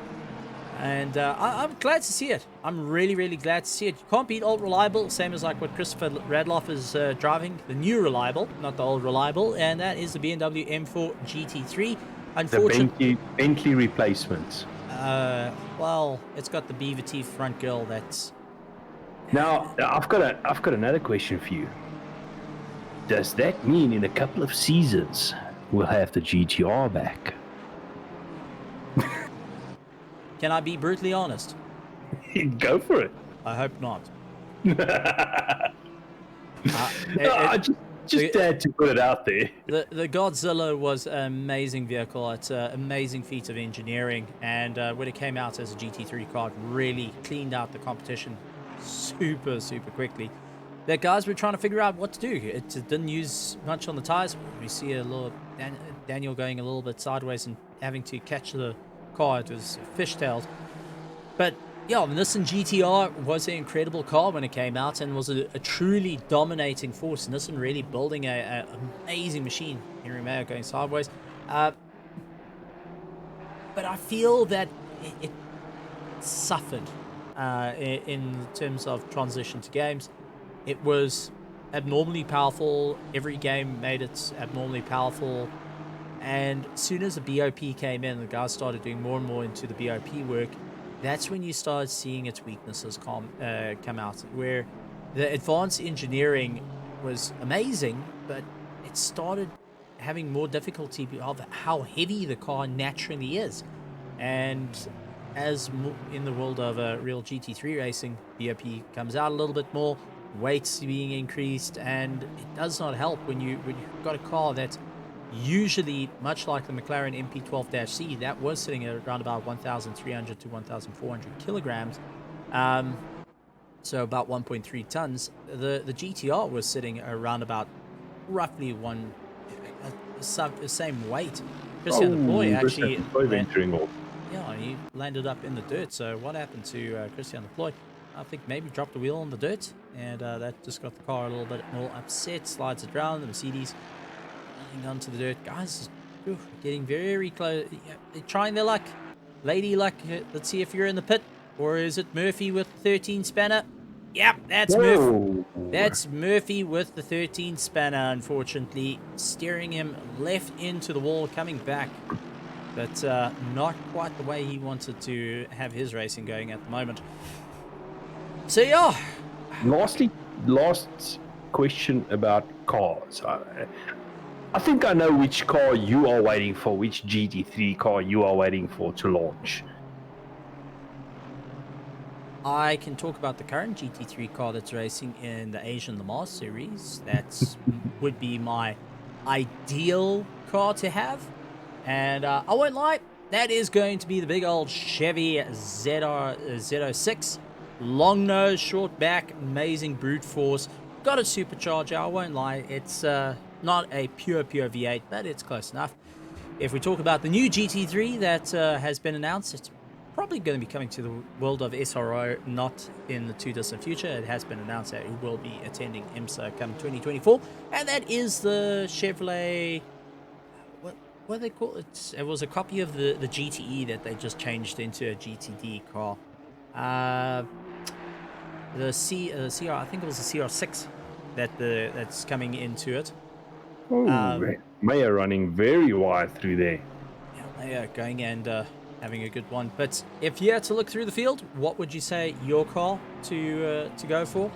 And I'm glad to see it. I'm really glad to see it. You can't beat old reliable, same as like what Christopher Radloff is driving. The new reliable, not the old reliable. And that is the BMW M4 GT3. Unfortunately, the Bentley replacements. It's got the beaver teeth front grille. That's now. I've got another question for you. Does that mean in a couple of seasons we'll have the GTR back? Can I be brutally honest? Go for it. I hope not. Just dared to put it out there. The Godzilla was an amazing vehicle. It's an amazing feat of engineering, and when it came out as a GT3 car, it really cleaned out the competition super quickly. that guys were trying to figure out what to do. It didn't use much on the tires. We see a little Daniel going a little bit sideways and having to catch the car. It was fishtailed. But yeah, the Nissan GTR was an incredible car when it came out and was a truly dominating force. Nissan really building an amazing machine. Henry Mayer going sideways. But I feel that it suffered in terms of transition to games. It was abnormally powerful. Every game made it abnormally powerful. And as soon as the BOP came in, the guys started doing more and more into the BOP work. That's when you started seeing its weaknesses come out, where the advanced engineering was amazing, but it started having more difficulty of how heavy the car naturally is. And as in the world of real GT3 racing, BOP comes out a little bit more, weight's being increased, and it does not help when you've got a car that's usually, much like the McLaren MP12-C, that was sitting at around about 1,300 to 1,400 kilograms, so about 1.3 tons. The GTR was sitting around about roughly the same weight. Christian Deploy actually, he landed up in the dirt. So what happened to Christian Deploy? I think maybe dropped the wheel on the dirt, and that just got the car a little bit more upset. Slides it around. The Mercedes running onto the dirt. Guys, getting very close. They're trying their luck. Lady luck. Let's see if you're in the pit. Or is it Murphy with the 13 spanner? Yep, that's Murphy. That's Murphy with the 13 spanner, unfortunately. Steering him left into the wall, coming back. But not quite the way he wanted to have his racing going at the moment. So, yeah. Last question about cars. I think I know which car you are waiting for, which GT3 car you are waiting for to launch. I can talk about the current GT3 car that's racing in the Asian Le Mans series. That would be my ideal car to have. And I won't lie, that is going to be the big old Chevy Z06. Long nose, short back, amazing brute force. Got a supercharger, I won't lie. It's not a pure V8, but it's close enough. If we talk about the new GT3 that has been announced, it's probably going to be coming to the world of SRO, not in the too distant future. It has been announced that it will be attending IMSA come 2024, and that is the Chevrolet... What do they call it? It was a copy of the GTE that they just changed into a GTD car. The CR, I think it was the CR6 that's coming into it. Mayer running very wide through there. Yeah, Mayer going and having a good one. But if you had to look through the field, what would you say your car to go for?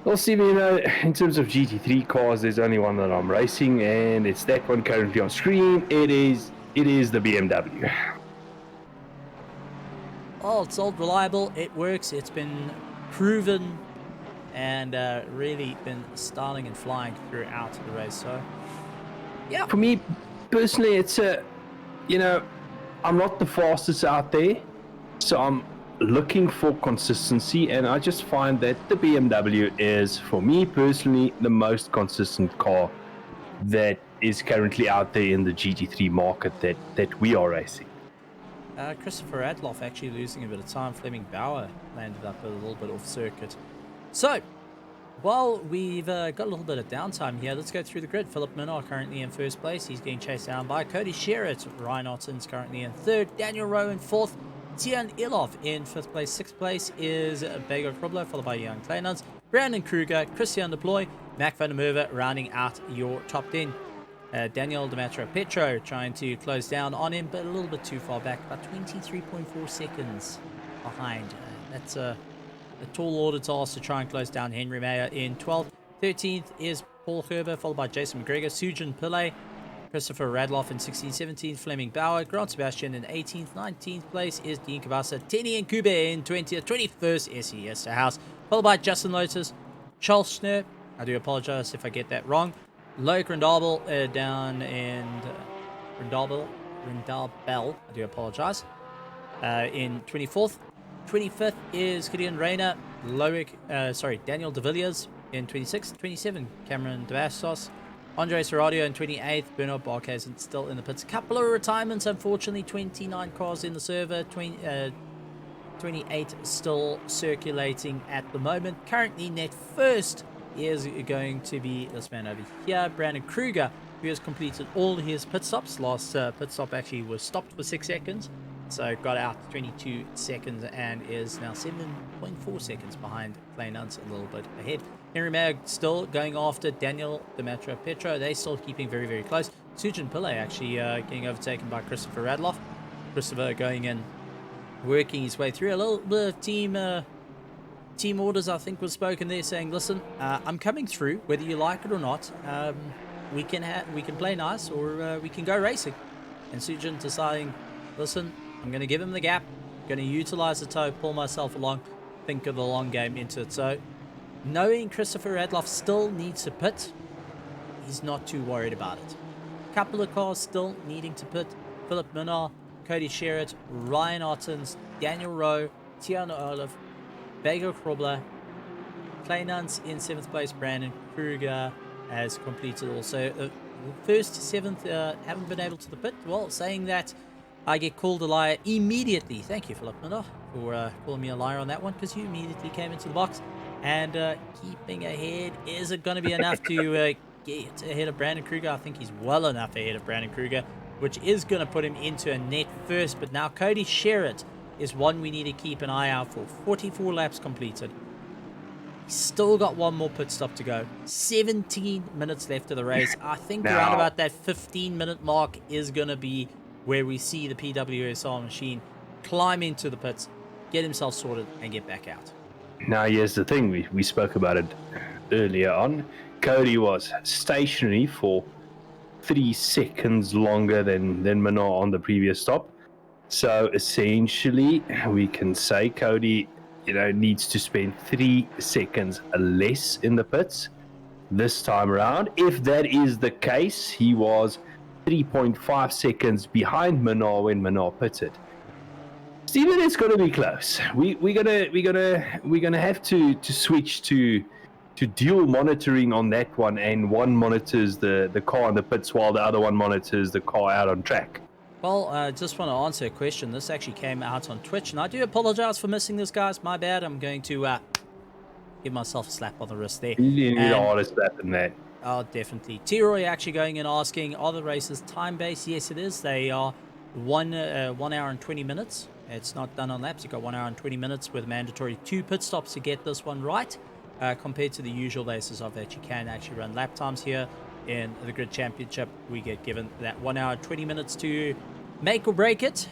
Well, Steve, in terms of GT3 cars, there's only one that I'm racing, and it's that one currently on screen. It is the BMW. Oh, it's old reliable. It works. It's been proven and really been styling and flying throughout the race. So, yeah. For me, personally, it's I'm not the fastest out there, so I'm looking for consistency, and I just find that the BMW is, for me personally, the most consistent car that is currently out there in the GT3 market that we are racing. Christopher Adloff actually losing a bit of time. Fleming Bauer landed up a little bit off circuit. So, while we've got a little bit of downtime here, let's go through the grid. Philip Minnar currently in first place. He's getting chased down by Cody Sherritt. Ryan Otten's currently in third. Daniel Rowe in fourth. Tian Ilov in fifth place. Sixth place is Bego Krubler, followed by Jan Kleinans, Brandon Kruger, Christian Deploy, Mac van der Merwe rounding out your top 10. Daniel Demetrio Petro trying to close down on him, but a little bit too far back, about 23.4 seconds behind. That's a tall order task to try and close down Henry Mayer in 12th. 13th is Paul Gerber, followed by Jason McGregor, Sujin Pillay, Christopher Radloff in 16th, 17th, Fleming Bauer, Grant Sebastian in 18th, 19th place is Dean Kabasa, Tenny and Kube in 20th, 21st SES House, followed by Justin Lotus, Charles Schnur, I do apologize if I get that wrong, Loic Rendabel down in Rendabel, I do apologize, in 24th. 25th is Gideon Rayner, Daniel De Villiers in 26th. 27, Cameron DeBastos. Andre Serradio in 28th. Bernard Barquez still in the pits. Couple of retirements, unfortunately. 29 cars in the server. 28 still circulating at the moment. Currently, net first is going to be this man over here, Brandon Kruger, who has completed all his pit stops. Last pit stop actually was stopped for 6 seconds. So got out 22 seconds and is now 7.4 seconds behind Clay Nuns, a little bit ahead. Henry Mayer still going after Daniel Demetrio Petro. They still keeping very, very close. Sujin Pillay actually getting overtaken by Christopher Radloff. Christopher going in, working his way through. A little bit of team orders, I think, was spoken there, saying, listen, I'm coming through, whether you like it or not. We can play nice, or we can go racing. And Sujin deciding, listen, I'm going to give him the gap, going to utilize the toe, pull myself along, think of the long game into it. So knowing Christopher Radloff still needs to pit, he's not too worried about it. Couple of cars still needing to pit. Philip Minnar, Cody Sherritt, Ryan Ottens, Daniel Rowe, Tiana Olaf, Vega Krobler, Clay Nuns in 7th place. Brandon Kruger has completed also. First to 7th haven't been able to the pit. Well, saying that, I get called a liar immediately. Thank you, Philip Minnar, for calling me a liar on that one, because you immediately came into the box. And keeping ahead, is it going to be enough to get ahead of Brandon Kruger? I think he's well enough ahead of Brandon Kruger, which is going to put him into a net first. But now Cody Sherritt is one we need to keep an eye out for. 44 laps completed. He's still got one more pit stop to go. 17 minutes left of the race. I think around about that 15-minute mark is going to be where we see the PWSR machine climb into the pits, get himself sorted, and get back out. Now, here's the thing. We spoke about it earlier on. Cody was stationary for 3 seconds longer than Minnar on the previous stop. So essentially, we can say Cody, needs to spend 3 seconds less in the pits this time around. If that is the case, he was 3.5 seconds behind Minnar when Minnar pitted. Steven, it's going to be close. We're gonna have to switch to dual monitoring on that one, and one monitors the car in the pits while the other one monitors the car out on track. Well, I just want to answer a question. This actually came out on Twitch, and I do apologize for missing this, guys. My bad. I'm going to give myself a slap on the wrist there. You need a harder slap than that. Oh, definitely. T-Roy actually going and asking, are the races time-based? Yes, it is. They are 1 hour and 20 minutes. It's not done on laps. You've got 1 hour and 20 minutes with mandatory 2 pit stops to get this one right, compared to the usual basis of that you can actually run lap times here. In the Grid Championship, we get given that 1 hour 20 minutes to make or break it.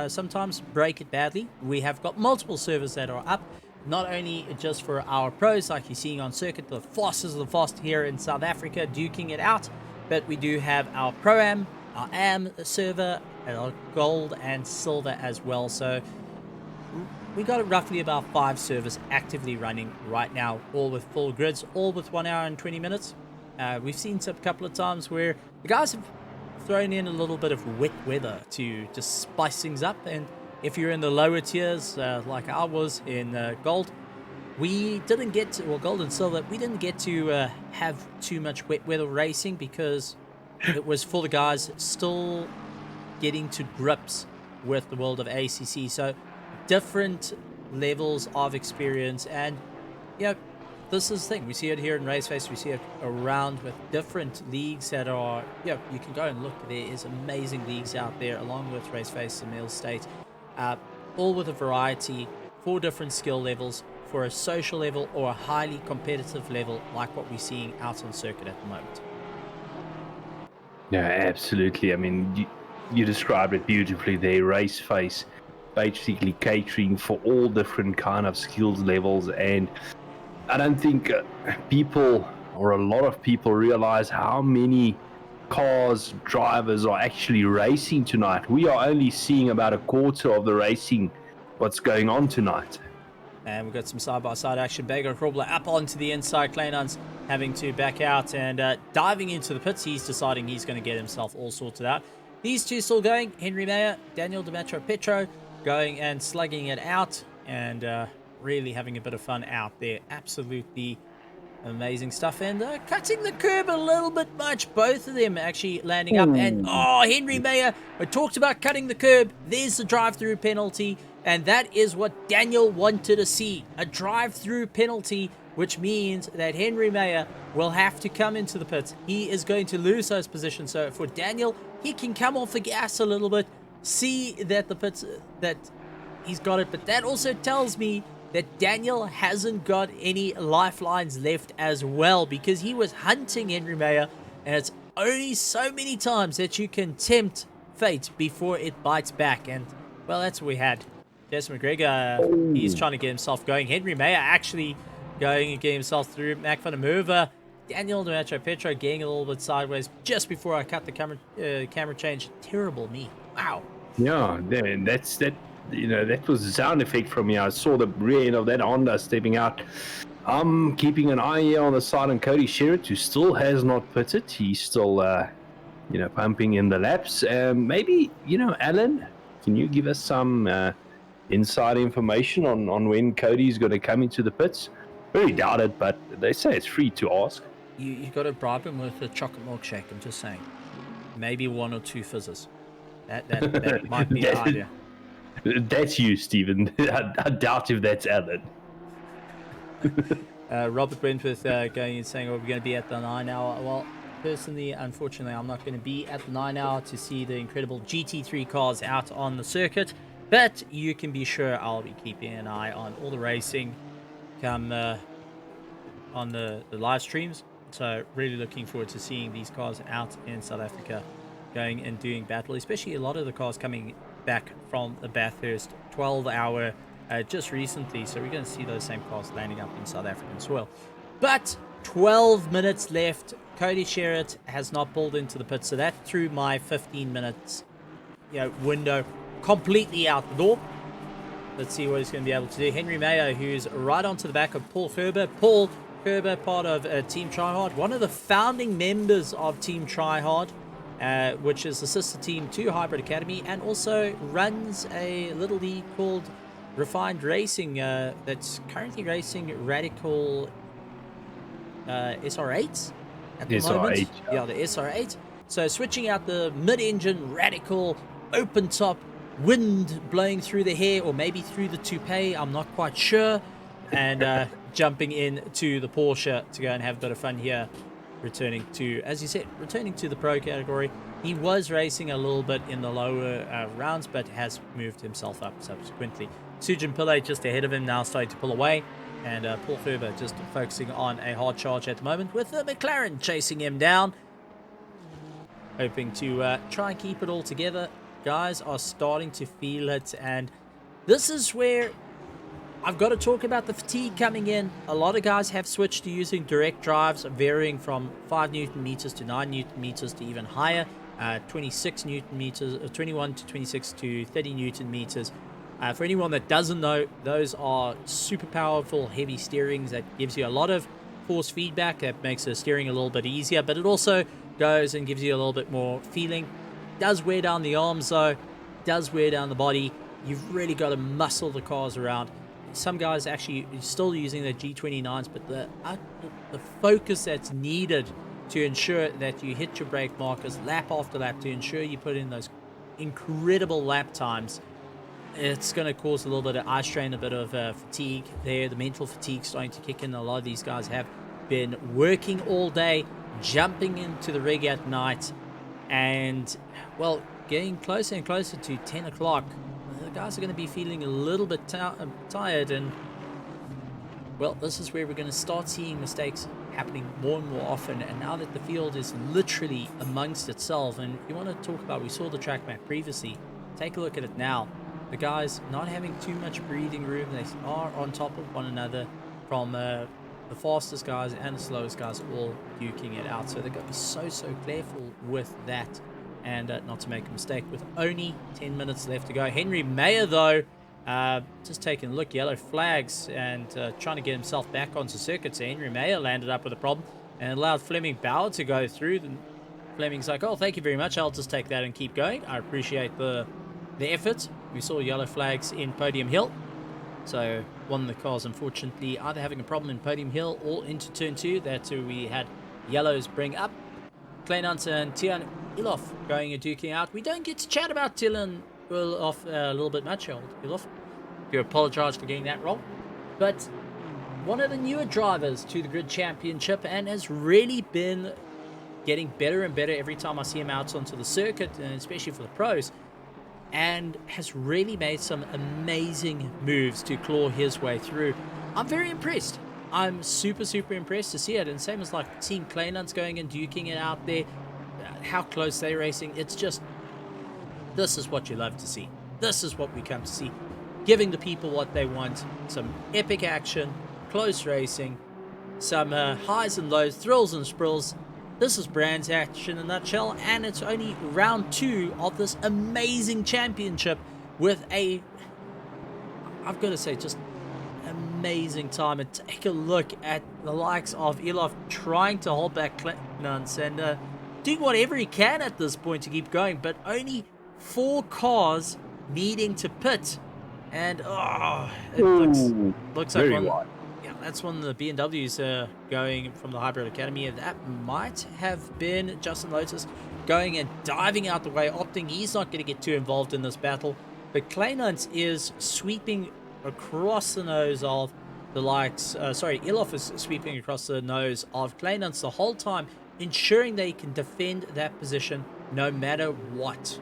Sometimes break it badly. We have got multiple servers that are up, not only just for our pros like you're seeing on circuit, the fastest of the fast here in South Africa duking it out, but we do have our Pro-Am, our AM server, and our gold and silver as well. So we got roughly about 5 servers actively running right now, all with full grids, all with 1 hour and 20 minutes. We've seen a couple of times where the guys have thrown in a little bit of wet weather to just spice things up. And if you're in the lower tiers, like I was in gold, we didn't get to, well, gold and silver, we didn't get to have too much wet weather racing, because it was for the guys still getting to grips with the world of ACC. So different levels of experience, and this is the thing. We see it here in RaceFace. We see it around with different leagues that are, you can go and look. There is amazing leagues out there, along with RaceFace and Mill State, all with a variety, 4 different skill levels, for a social level or a highly competitive level, like what we're seeing out on circuit at the moment. Yeah, absolutely. I mean, you described it beautifully there. RaceFace basically catering for all different kind of skills levels, and I don't think people, or a lot of people, realize how many cars, drivers are actually racing tonight. We are only seeing about a quarter of the racing what's going on tonight. And we've got some side-by-side action. Bago Krobler up onto the inside. Kleinans having to back out and diving into the pits. He's deciding he's going to get himself all sorted out. These two still going. Henry Mayer, Daniel Demetrio Petro going and slugging it out. And really having a bit of fun out there. Absolutely amazing stuff. And cutting the curb a little bit much. Both of them actually landing up. And, oh, Henry Mayer, I talked about cutting the curb. There's the drive-through penalty. And that is what Daniel wanted to see. A drive-through penalty, which means that Henry Mayer will have to come into the pits. He is going to lose those positions. So for Daniel, he can come off the gas a little bit, see that the pits, that he's got it. But that also tells me that Daniel hasn't got any lifelines left as well, because he was hunting Henry Mayer, and it's only so many times that you can tempt fate before it bites back. And, well, that's what we had. Jess McGregor, he's trying to get himself going. Henry Mayer actually going and getting himself through. Mac van der Merwe, Daniel Demetro Petro getting a little bit sideways just before I cut the camera change. Terrible me. Wow. Yeah, that's that. You know, that was a sound effect from me. I saw the rear end of that Honda stepping out. I'm keeping an eye here on the side on Cody Sherritt, who still has not pitted. He's still, pumping in the laps. Maybe, Alan, can you give us some inside information on when Cody's going to come into the pits? Very doubt it, but they say it's free to ask. You got to bribe him with a chocolate milkshake, I'm just saying. Maybe 1 or 2 fizzes. That might be an idea. That's you, Stephen. I doubt if that's Alan. Robert Wentworth going and saying, we're going to be at the 9 hour. Well, personally, unfortunately, I'm not going to be at the 9 hour to see the incredible GT3 cars out on the circuit. But you can be sure I'll be keeping an eye on all the racing come on the live streams. So really looking forward to seeing these cars out in South Africa going and doing battle, especially a lot of the cars coming back from the Bathurst 12-hour just recently. So we're going to see those same cars landing up in South African soil. But 12 minutes left. Cody Sherritt has not pulled into the pit, so that threw my 15 minutes window completely out the door. Let's see what he's going to be able to do. Henry Mayer, who's right onto the back of Paul Gerber. Paul Gerber, part of Team Tryhard, one of the founding members of Team Tryhard, which is the sister team to Hybrid Academy, and also runs a little league called Refined Racing that's currently racing Radical SR8s at the moment. Yeah, the SR8. So switching out the mid-engine Radical open top, wind blowing through the hair or maybe through the toupee, I'm not quite sure, and jumping into the Porsche to go and have a bit of fun here, returning to, as you said, returning to the pro category. He was racing a little bit in the lower rounds, but has moved himself up subsequently. Sujin Pillay just ahead of him now, starting to pull away, and Paul Gerber just focusing on a hard charge at the moment, with the McLaren chasing him down, hoping to try and keep it all together. Guys are starting to feel it, and this is where I've got to talk about the fatigue coming in. A lot of guys have switched to using direct drives, varying from 5 Newton meters to 9 Newton meters to even higher, 26 Newton meters, 21 to 26 to 30 Newton meters. For anyone that doesn't know, those are super powerful, heavy steerings that gives you a lot of force feedback. That makes the steering a little bit easier, but it also goes and gives you a little bit more feeling. Does wear down the arms though, does wear down the body. You've really got to muscle the cars around. Some guys actually still using their G29s, but the focus that's needed to ensure that you hit your brake markers lap after lap, to ensure you put in those incredible lap times, it's going to cause a little bit of eye strain, a bit of fatigue there. The mental fatigue starting to kick in. A lot of these guys have been working all day, jumping into the rig at night, and, well, getting closer and closer to 10 o'clock. The guys are going to be feeling a little bit tired, and, well, this is where we're going to start seeing mistakes happening more and more often. And now that the field is literally amongst itself, and you want to talk about, we saw the track map previously, take a look at it now. The guys not having too much breathing room. They are on top of one another, from the fastest guys and the slowest guys all duking it out. So they've got to be so careful with that, and not to make a mistake with only 10 minutes left to go. Henry Mayer, though, just taking a look, yellow flags, and trying to get himself back onto circuit. So Henry Mayer landed up with a problem and allowed Fleming Bauer to go through. Then Fleming's like, oh, thank you very much. I'll just take that and keep going. I appreciate the effort. We saw yellow flags in Podium Hill. So one of the cars, unfortunately, either having a problem in Podium Hill or into turn 2. That's who we had yellows bring up. Kleinans and Tian Ilof going and duking out. We don't get to chat about Tian Ilof a little bit much, old Ilof. Do apologize for getting that wrong. But one of the newer drivers to the Grid Championship and has really been getting better and better every time I see him out onto the circuit, and especially for the pros, and has really made some amazing moves to claw his way through. I'm very impressed. I'm super impressed to see it, and same as like Team Kleinans going and duking it out there, how close they're racing. It's just, this is what you love to see. This is what we come to see, giving the people what they want. Some epic action, close racing, some highs and lows, thrills and sprills. This is Brands Hatch in a nutshell, and it's only round 2 of this amazing championship with a, I've got to say, just amazing time. And take a look at the likes of Ilof trying to hold back Kleinans and doing whatever he can at this point to keep going, but only 4 cars needing to pit. And it looks like one. Yeah, that's one of the BMWs going from the Hybrid Academy. That might have been Justin Lotus going and diving out the way, opting he's not going to get too involved in this battle. But Kleinans is sweeping across the nose of the likes, Ilof is sweeping across the nose of Kleinans the whole time, ensuring they can defend that position no matter what.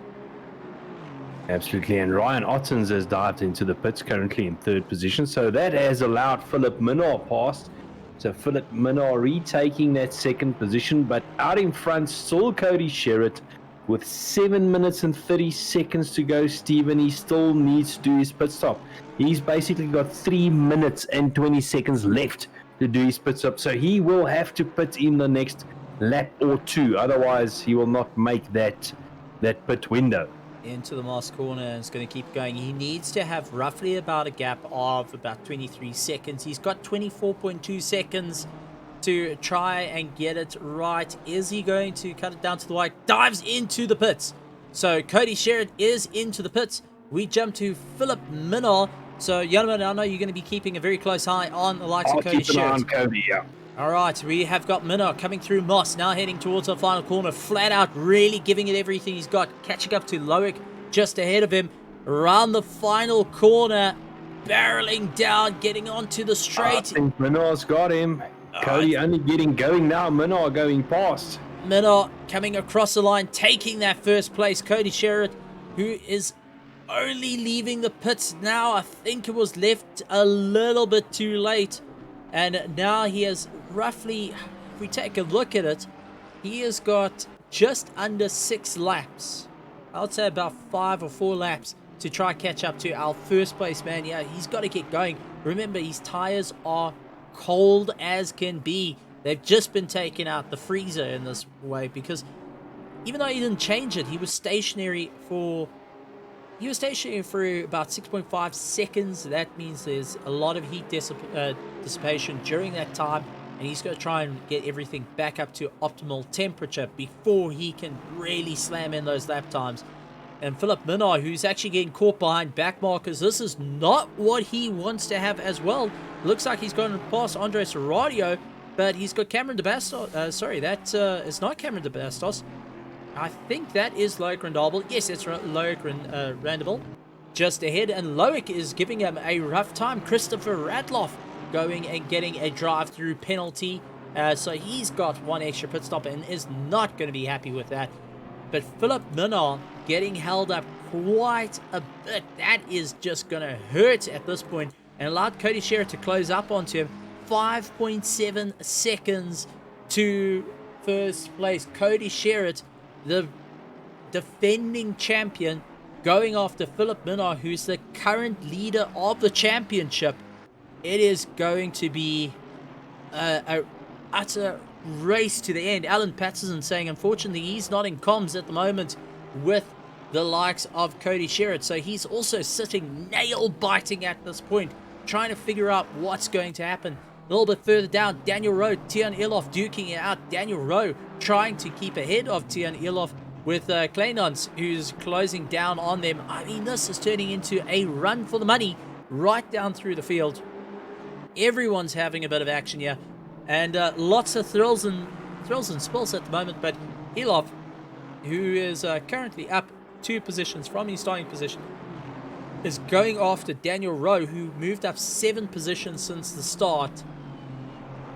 Absolutely, and Ryan Ottens has dived into the pits, currently in 3rd position, so that has allowed Philip Minnaar past. So Philip Minnaar retaking that 2nd position, but out in front still Cody Sherritt with 7 minutes and 30 seconds to go. Stephen, he still needs to do his pit stop. He's basically got 3 minutes and 20 seconds left to do his pit stop, so he will have to pit in the next lap or 2, otherwise he will not make that pit window. Into the last corner, and it's going to keep going. He needs to have roughly about a gap of about 23 seconds. He's got 24.2 seconds to try and get it right. Is he going to cut it down to the white? Dives into the pits. So Cody Sherritt is into the pits. We jump to Philip Minnaar. So Jonathan, I know you're going to be keeping a very close eye on the likes of Cody Sherritt. Keep an eye on Cody, yeah. All right, we have got Minnaar coming through Moss, now heading towards the final corner, flat out, really giving it everything he's got, catching up to Loic just ahead of him, around the final corner, barreling down, getting onto the straight. I think Minnaar's got him. Cody only getting going now, Minnaar going past. Minnaar coming across the line, taking that first place. Cody Sherritt, who is only leaving the pits now, I think it was left a little bit too late. And now he has roughly, if we take a look at it, he has got just under 6 laps. I would say about 5 or 4 laps to try catch up to our first place man. Yeah, he's got to get going. Remember, his tires are cold as can be. They've just been taken out the freezer in this way, because even though he didn't change it, he was stationary for about 6.5 seconds. That means there's a lot of heat dissipation during that time, and he's got to try and get everything back up to optimal temperature before he can really slam in those lap times. And Philip Minnaar, who's actually getting caught behind back markers, this is not what he wants to have as well. Looks like he's going to pass Andres Radio, but he's got Cameron de Bastos. It's not Cameron de Bastos. I think that is Loic Randable. Yes, it's Loic Randable just ahead, and Loic is giving him a rough time. Christopher Radloff going and getting a drive-through penalty. So he's got 1 extra pit stop and is not going to be happy with that. But Philip Minnaar getting held up quite a bit. That is just going to hurt at this point, and allowed Cody Sherritt to close up onto him. 5.7 seconds to first place. Cody Sherritt, the defending champion, going after Philip Minnaar, who's the current leader of the championship. It is going to be a utter race to the end. Alan Patterson saying, unfortunately, he's not in comms at the moment with the likes of Cody Sherritt. So he's also sitting nail-biting at this point, trying to figure out what's going to happen. A little bit further down, Daniel Rowe, Tian Ilof duking it out. Daniel Rowe trying to keep ahead of Tian Ilof with Kleinans, who's closing down on them. I mean, this is turning into a run for the money right down through the field. Everyone's having a bit of action here, and lots of thrills and spills at the moment. But Elof, who is currently up 2 positions from his starting position, is going after Daniel Rowe, who moved up 7 positions since the start,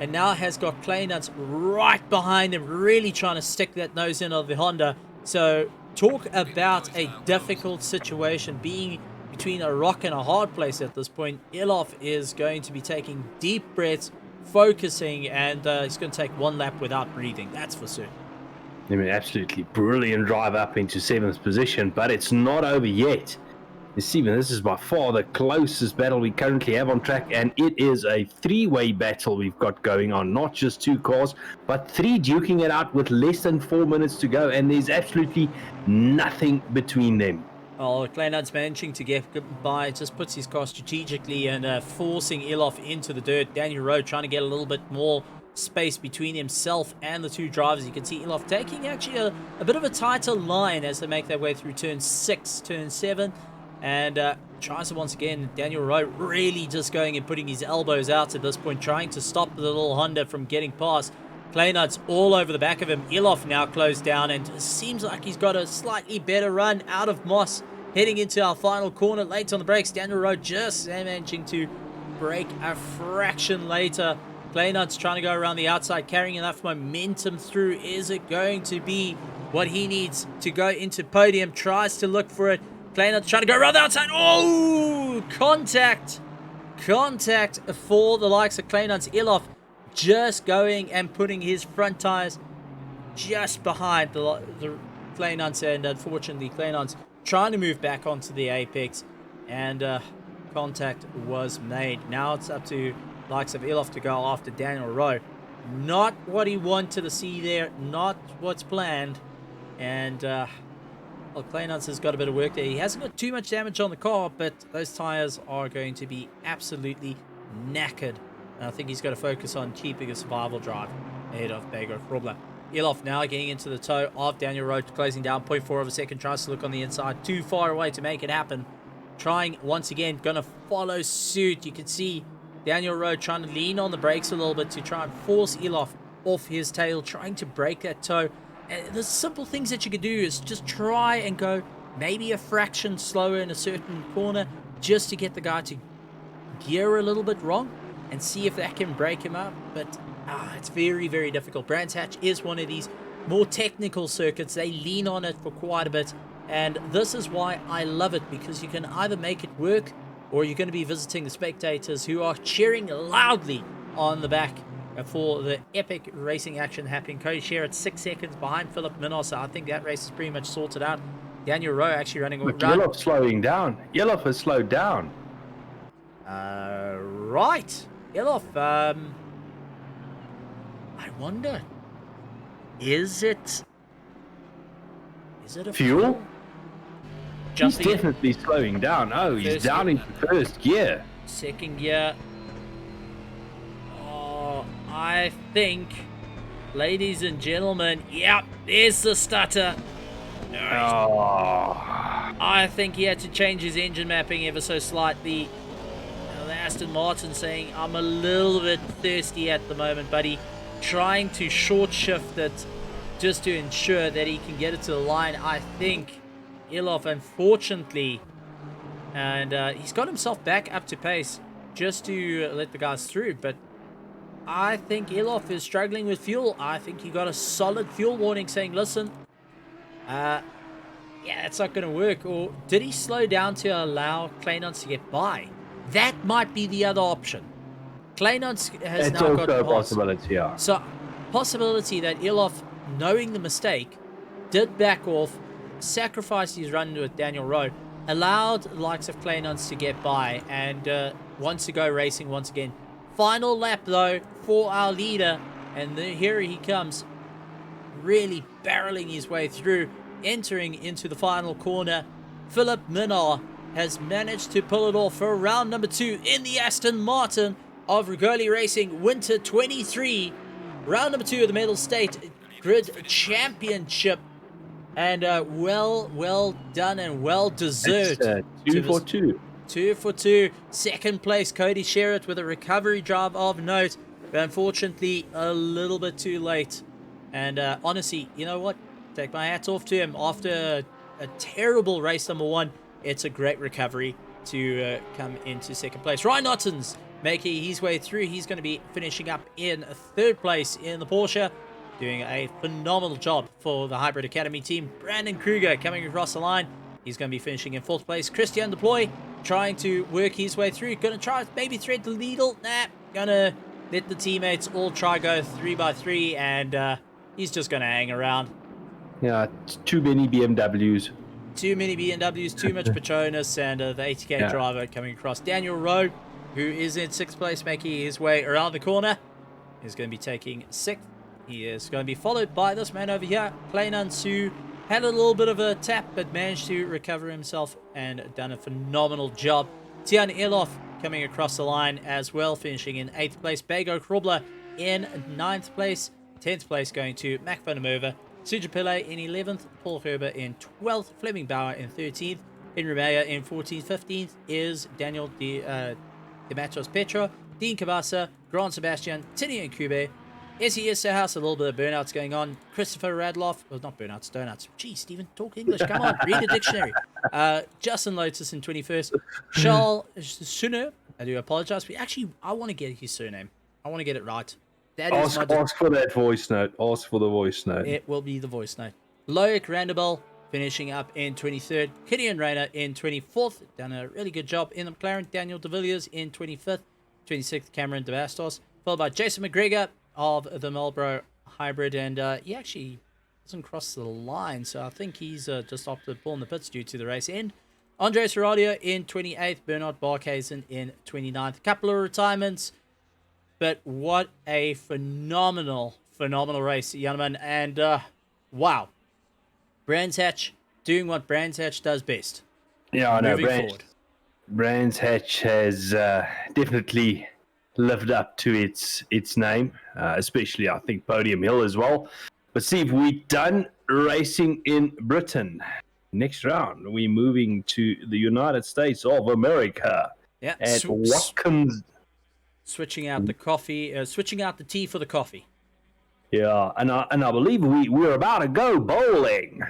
and now has got Kleinans right behind him, really trying to stick that nose in of the Honda. So talk about a difficult situation, being between a rock and a hard place at this point. Elof is going to be taking deep breaths, focusing, and he's going to take 1 lap without breathing, that's for certain. I mean, absolutely brilliant drive up into 7th position, but it's not over yet. Stephen, this is by far the closest battle we currently have on track, and it is a 3-way battle we've got going on. Not just 2 cars, but 3 duking it out with less than 4 minutes to go, and there's absolutely nothing between them. Oh, Kleinan's managing to get by, just puts his car strategically and forcing Elof into the dirt. Daniel Rowe trying to get a little bit more space between himself and the 2 drivers. You can see Elof taking actually a bit of a tighter line as they make their way through turn 6, turn 7. And tries it once again. Daniel Rowe really just going and putting his elbows out at this point, trying to stop the little Honda from getting past. Kleinart's all over the back of him. Elof now closed down, and it seems like he's got a slightly better run out of Moss. Heading into our final corner, late on the brakes. Daniel Rowe just managing to brake a fraction later. Kleinart's trying to go around the outside, carrying enough momentum through. Is it going to be what he needs to go into podium? Tries to look for it. Kleinart's trying to go around the outside. Oh, contact for the likes of Kleinart's. Elof just going and putting his front tires just behind the Kleinart's, and unfortunately Kleinart's trying to move back onto the apex, and contact was made. Now it's up to the likes of Elof to go after Daniel Rowe. Not what he wanted to see there, not what's planned, and well, Kleinans has got a bit of work there. He hasn't got too much damage on the car, but those tires are going to be absolutely knackered. And I think he's got to focus on keeping a survival drive ahead of Beggar Frobler. Elof now getting into the toe of Daniel Rowe, closing down 0.4 of a second. Tries to look on the inside, too far away to make it happen. Trying once again, going to follow suit. You can see Daniel Rowe trying to lean on the brakes a little bit to try and force Elof off his tail, trying to break that toe. And the simple things that you can do is just try and go maybe a fraction slower in a certain corner, just to get the guy to gear a little bit wrong and see if that can break him up. But it's very, very difficult. Brands Hatch is one of these more technical circuits. They lean on it for quite a bit, and this is why I love it, because you can either make it work, or you're going to be visiting the spectators who are cheering loudly on the back for the epic racing action happening. Cody Scherer at 6 seconds behind Philip Minos. So I think that race is pretty much sorted out. Daniel Rowe actually running around. Yellow slowing down. Yellow has slowed down. Right. Yellow. I wonder. Is it a fuel? He's Jumping definitely slowing down. Oh, he's First down gear. into 1st gear. 2nd gear. I think, ladies and gentlemen, yep, there's the stutter. Oh. I think he had to change his engine mapping ever so slightly. The Aston Martin saying, I'm a little bit thirsty at the moment, buddy. Trying to short shift it just to ensure that he can get it to the line. I think Elof, unfortunately, and he's got himself back up to pace just to let the guys through, but I think Elof is struggling with fuel. I think he got a solid fuel warning saying, listen, yeah, it's not going to work. Or did he slow down to allow Kleinans to get by? That might be the other option. Kleinans has It's now got also a past. possibility, yeah. So, possibility that Elof, knowing the mistake, did back off, sacrificed his run with Daniel Rowe, allowed the likes of Kleinans to get by, and wants to go racing once again. Final lap, though, for our leader, and here he comes, really barreling his way through, entering into the final corner. Philip Minnar has managed to pull it off for round number 2 in the Aston Martin of Rigoli Racing Winter 23. Round number 2 of the Medal State Grid Championship. And well done and well deserved. It's 2 for 2. 2 for 2. Second place, Cody Sherritt with a recovery drive of note, but unfortunately a little bit too late. And honestly, you know what? Take my hats off to him. After a terrible race number 1, it's a great recovery to come into second place. Ryan Ottens making his way through. He's going to be finishing up in third place in the Porsche, doing a phenomenal job for the Hybrid Academy team. Brandon Kruger coming across the line. He's going to be finishing in fourth place. Christian Deploy trying to work his way through. Going to try maybe thread the needle. Nah, going to let the teammates all try go 3 by 3, and he's just going to hang around. Yeah, too many BMWs. Too many BMWs, too much Patronus, and the 80k driver coming across. Daniel Rowe, who is in 6th place, making his way around the corner, is going to be taking 6th. He is going to be followed by this man over here, Klainan Su. Had a little bit of a tap, but managed to recover himself and done a phenomenal job. Tian Elof coming across the line as well, finishing in 8th place. Bago Krobler in 9th place. 10th place going to Mac van der Merwe. Suja Pillay in 11th. Paul Gerber in 12th. Fleming Bauer in 13th. Henry Meyer in 14th. 15th is Daniel Dematos Petro. Dean Kabasa. Grant Sebastian. Tinian Kube. Essie Esterhaus, a little bit of burnouts going on. Christopher Radloff, well, not burnouts, donuts. Geez, Stephen, talk English. Come on, read a dictionary. Justin Lotus in 21st. Charles Suner, I do apologize, but actually, I want to get his surname. I want to get it right. That is ask for that voice note. Ask for the voice note. It will be the voice note. Loic Randabel finishing up in 23rd. Gideon Rayner in 24th. Done a really good job in the McLaren. Daniel De Villiers in 25th. 26th, Cameron De Bastos. Followed by Jason McGregor of the Marlboro Hybrid, and he actually doesn't cross the line, so I think he's just off the ball in the pits due to the race end. Andres Herradia in 28th, Bernard Barkhuizen in 29th. Couple of retirements, but what a phenomenal race, gentlemen, and wow. Brands Hatch doing what Brands Hatch does best. Yeah, I know. Brands Hatch has definitely lived up to its name, especially I think Podium Hill as well. But Steve, we're done racing in Britain. Next round, we're moving to the United States of America. Yeah, at Watkins. Switching out the coffee, switching out the tea for the coffee. Yeah, and I believe we're about to go bowling.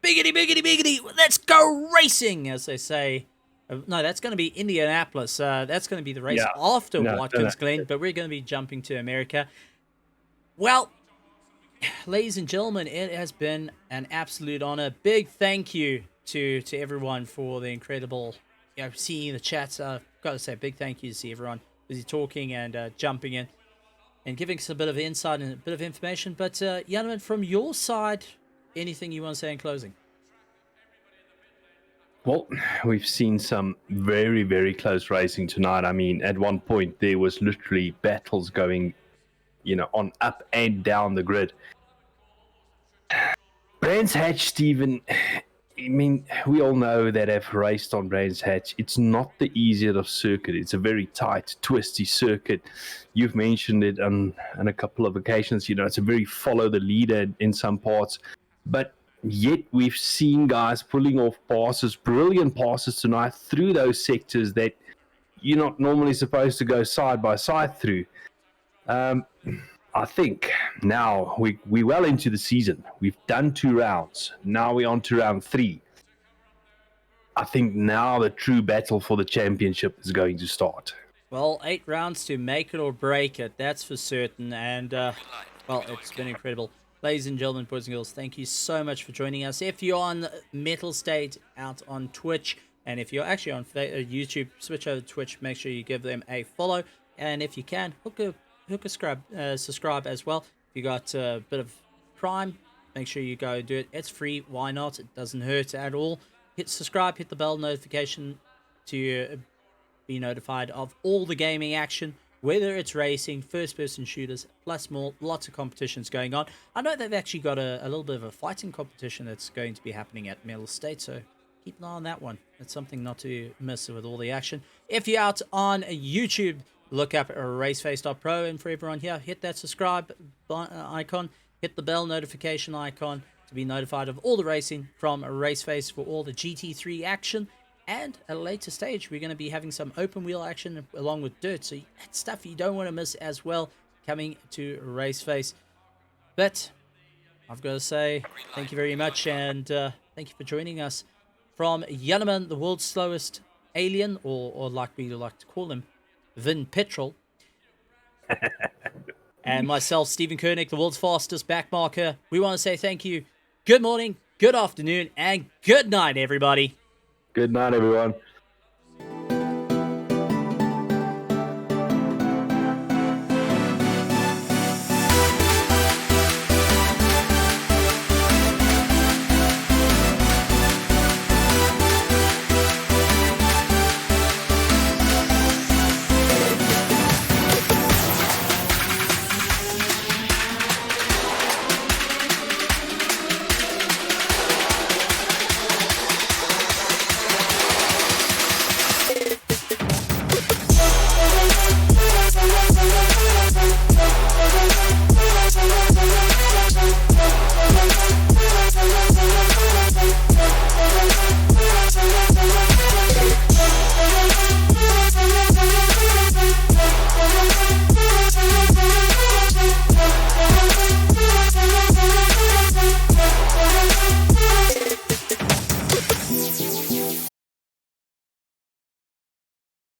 Biggity, biggity, biggity, let's go racing, as they say. No, that's going to be Indianapolis. That's going to be the race after Watkins Glen, but we're going to be jumping to America. Well, ladies and gentlemen, it has been an absolute honor. Big thank you to everyone for the incredible, seeing the chats. I've got to say, big thank you to see everyone busy talking and jumping in and giving us a bit of insight and a bit of information. But, Janneman, from your side, anything you want to say in closing? Well, we've seen some very, very close racing tonight. I mean, at one point, there was literally battles going, on up and down the grid. Brands Hatch, Stephen, I mean, we all know that have raced on Brands Hatch. It's not the easiest of circuit. It's a very tight, twisty circuit. You've mentioned it on a couple of occasions. It's a very follow the leader in some parts. But yet we've seen guys pulling off passes, brilliant passes tonight through those sectors that you're not normally supposed to go side by side through. I think now we're well into the season. We've done 2 rounds. Now we're on to round 3. I think now the true battle for the championship is going to start. Well, 8 rounds to make it or break it, that's for certain. And, well, it's been incredible. Ladies and gentlemen, boys and girls, thank you so much for joining us. If you're on Metal State out on Twitch, and if you're actually on YouTube, switch over to Twitch. Make sure you give them a follow. And if you can, hook a subscribe as well. If you got a bit of Prime, make sure you go do it. It's free. Why not? It doesn't hurt at all. Hit subscribe, hit the bell notification to be notified of all the gaming action, whether it's racing, first-person shooters, plus more, lots of competitions going on. I know they've actually got a little bit of a fighting competition that's going to be happening at Metal State, so keep an eye on that one. It's something not to miss with all the action. If you're out on YouTube, look up RaceFace.pro, and for everyone here, hit that subscribe icon, hit the bell notification icon to be notified of all the racing from RaceFace for all the GT3 action. And at a later stage, we're going to be having some open wheel action along with dirt. So that's stuff you don't want to miss as well coming to RaceFace. But I've got to say thank you very much, and thank you for joining us from Yanneman, the world's slowest alien, or like we like to call him, Vin Petrol. And myself, Stephen Koenig, the world's fastest backmarker. We want to say thank you. Good morning, good afternoon, and good night, everybody. Good night, everyone.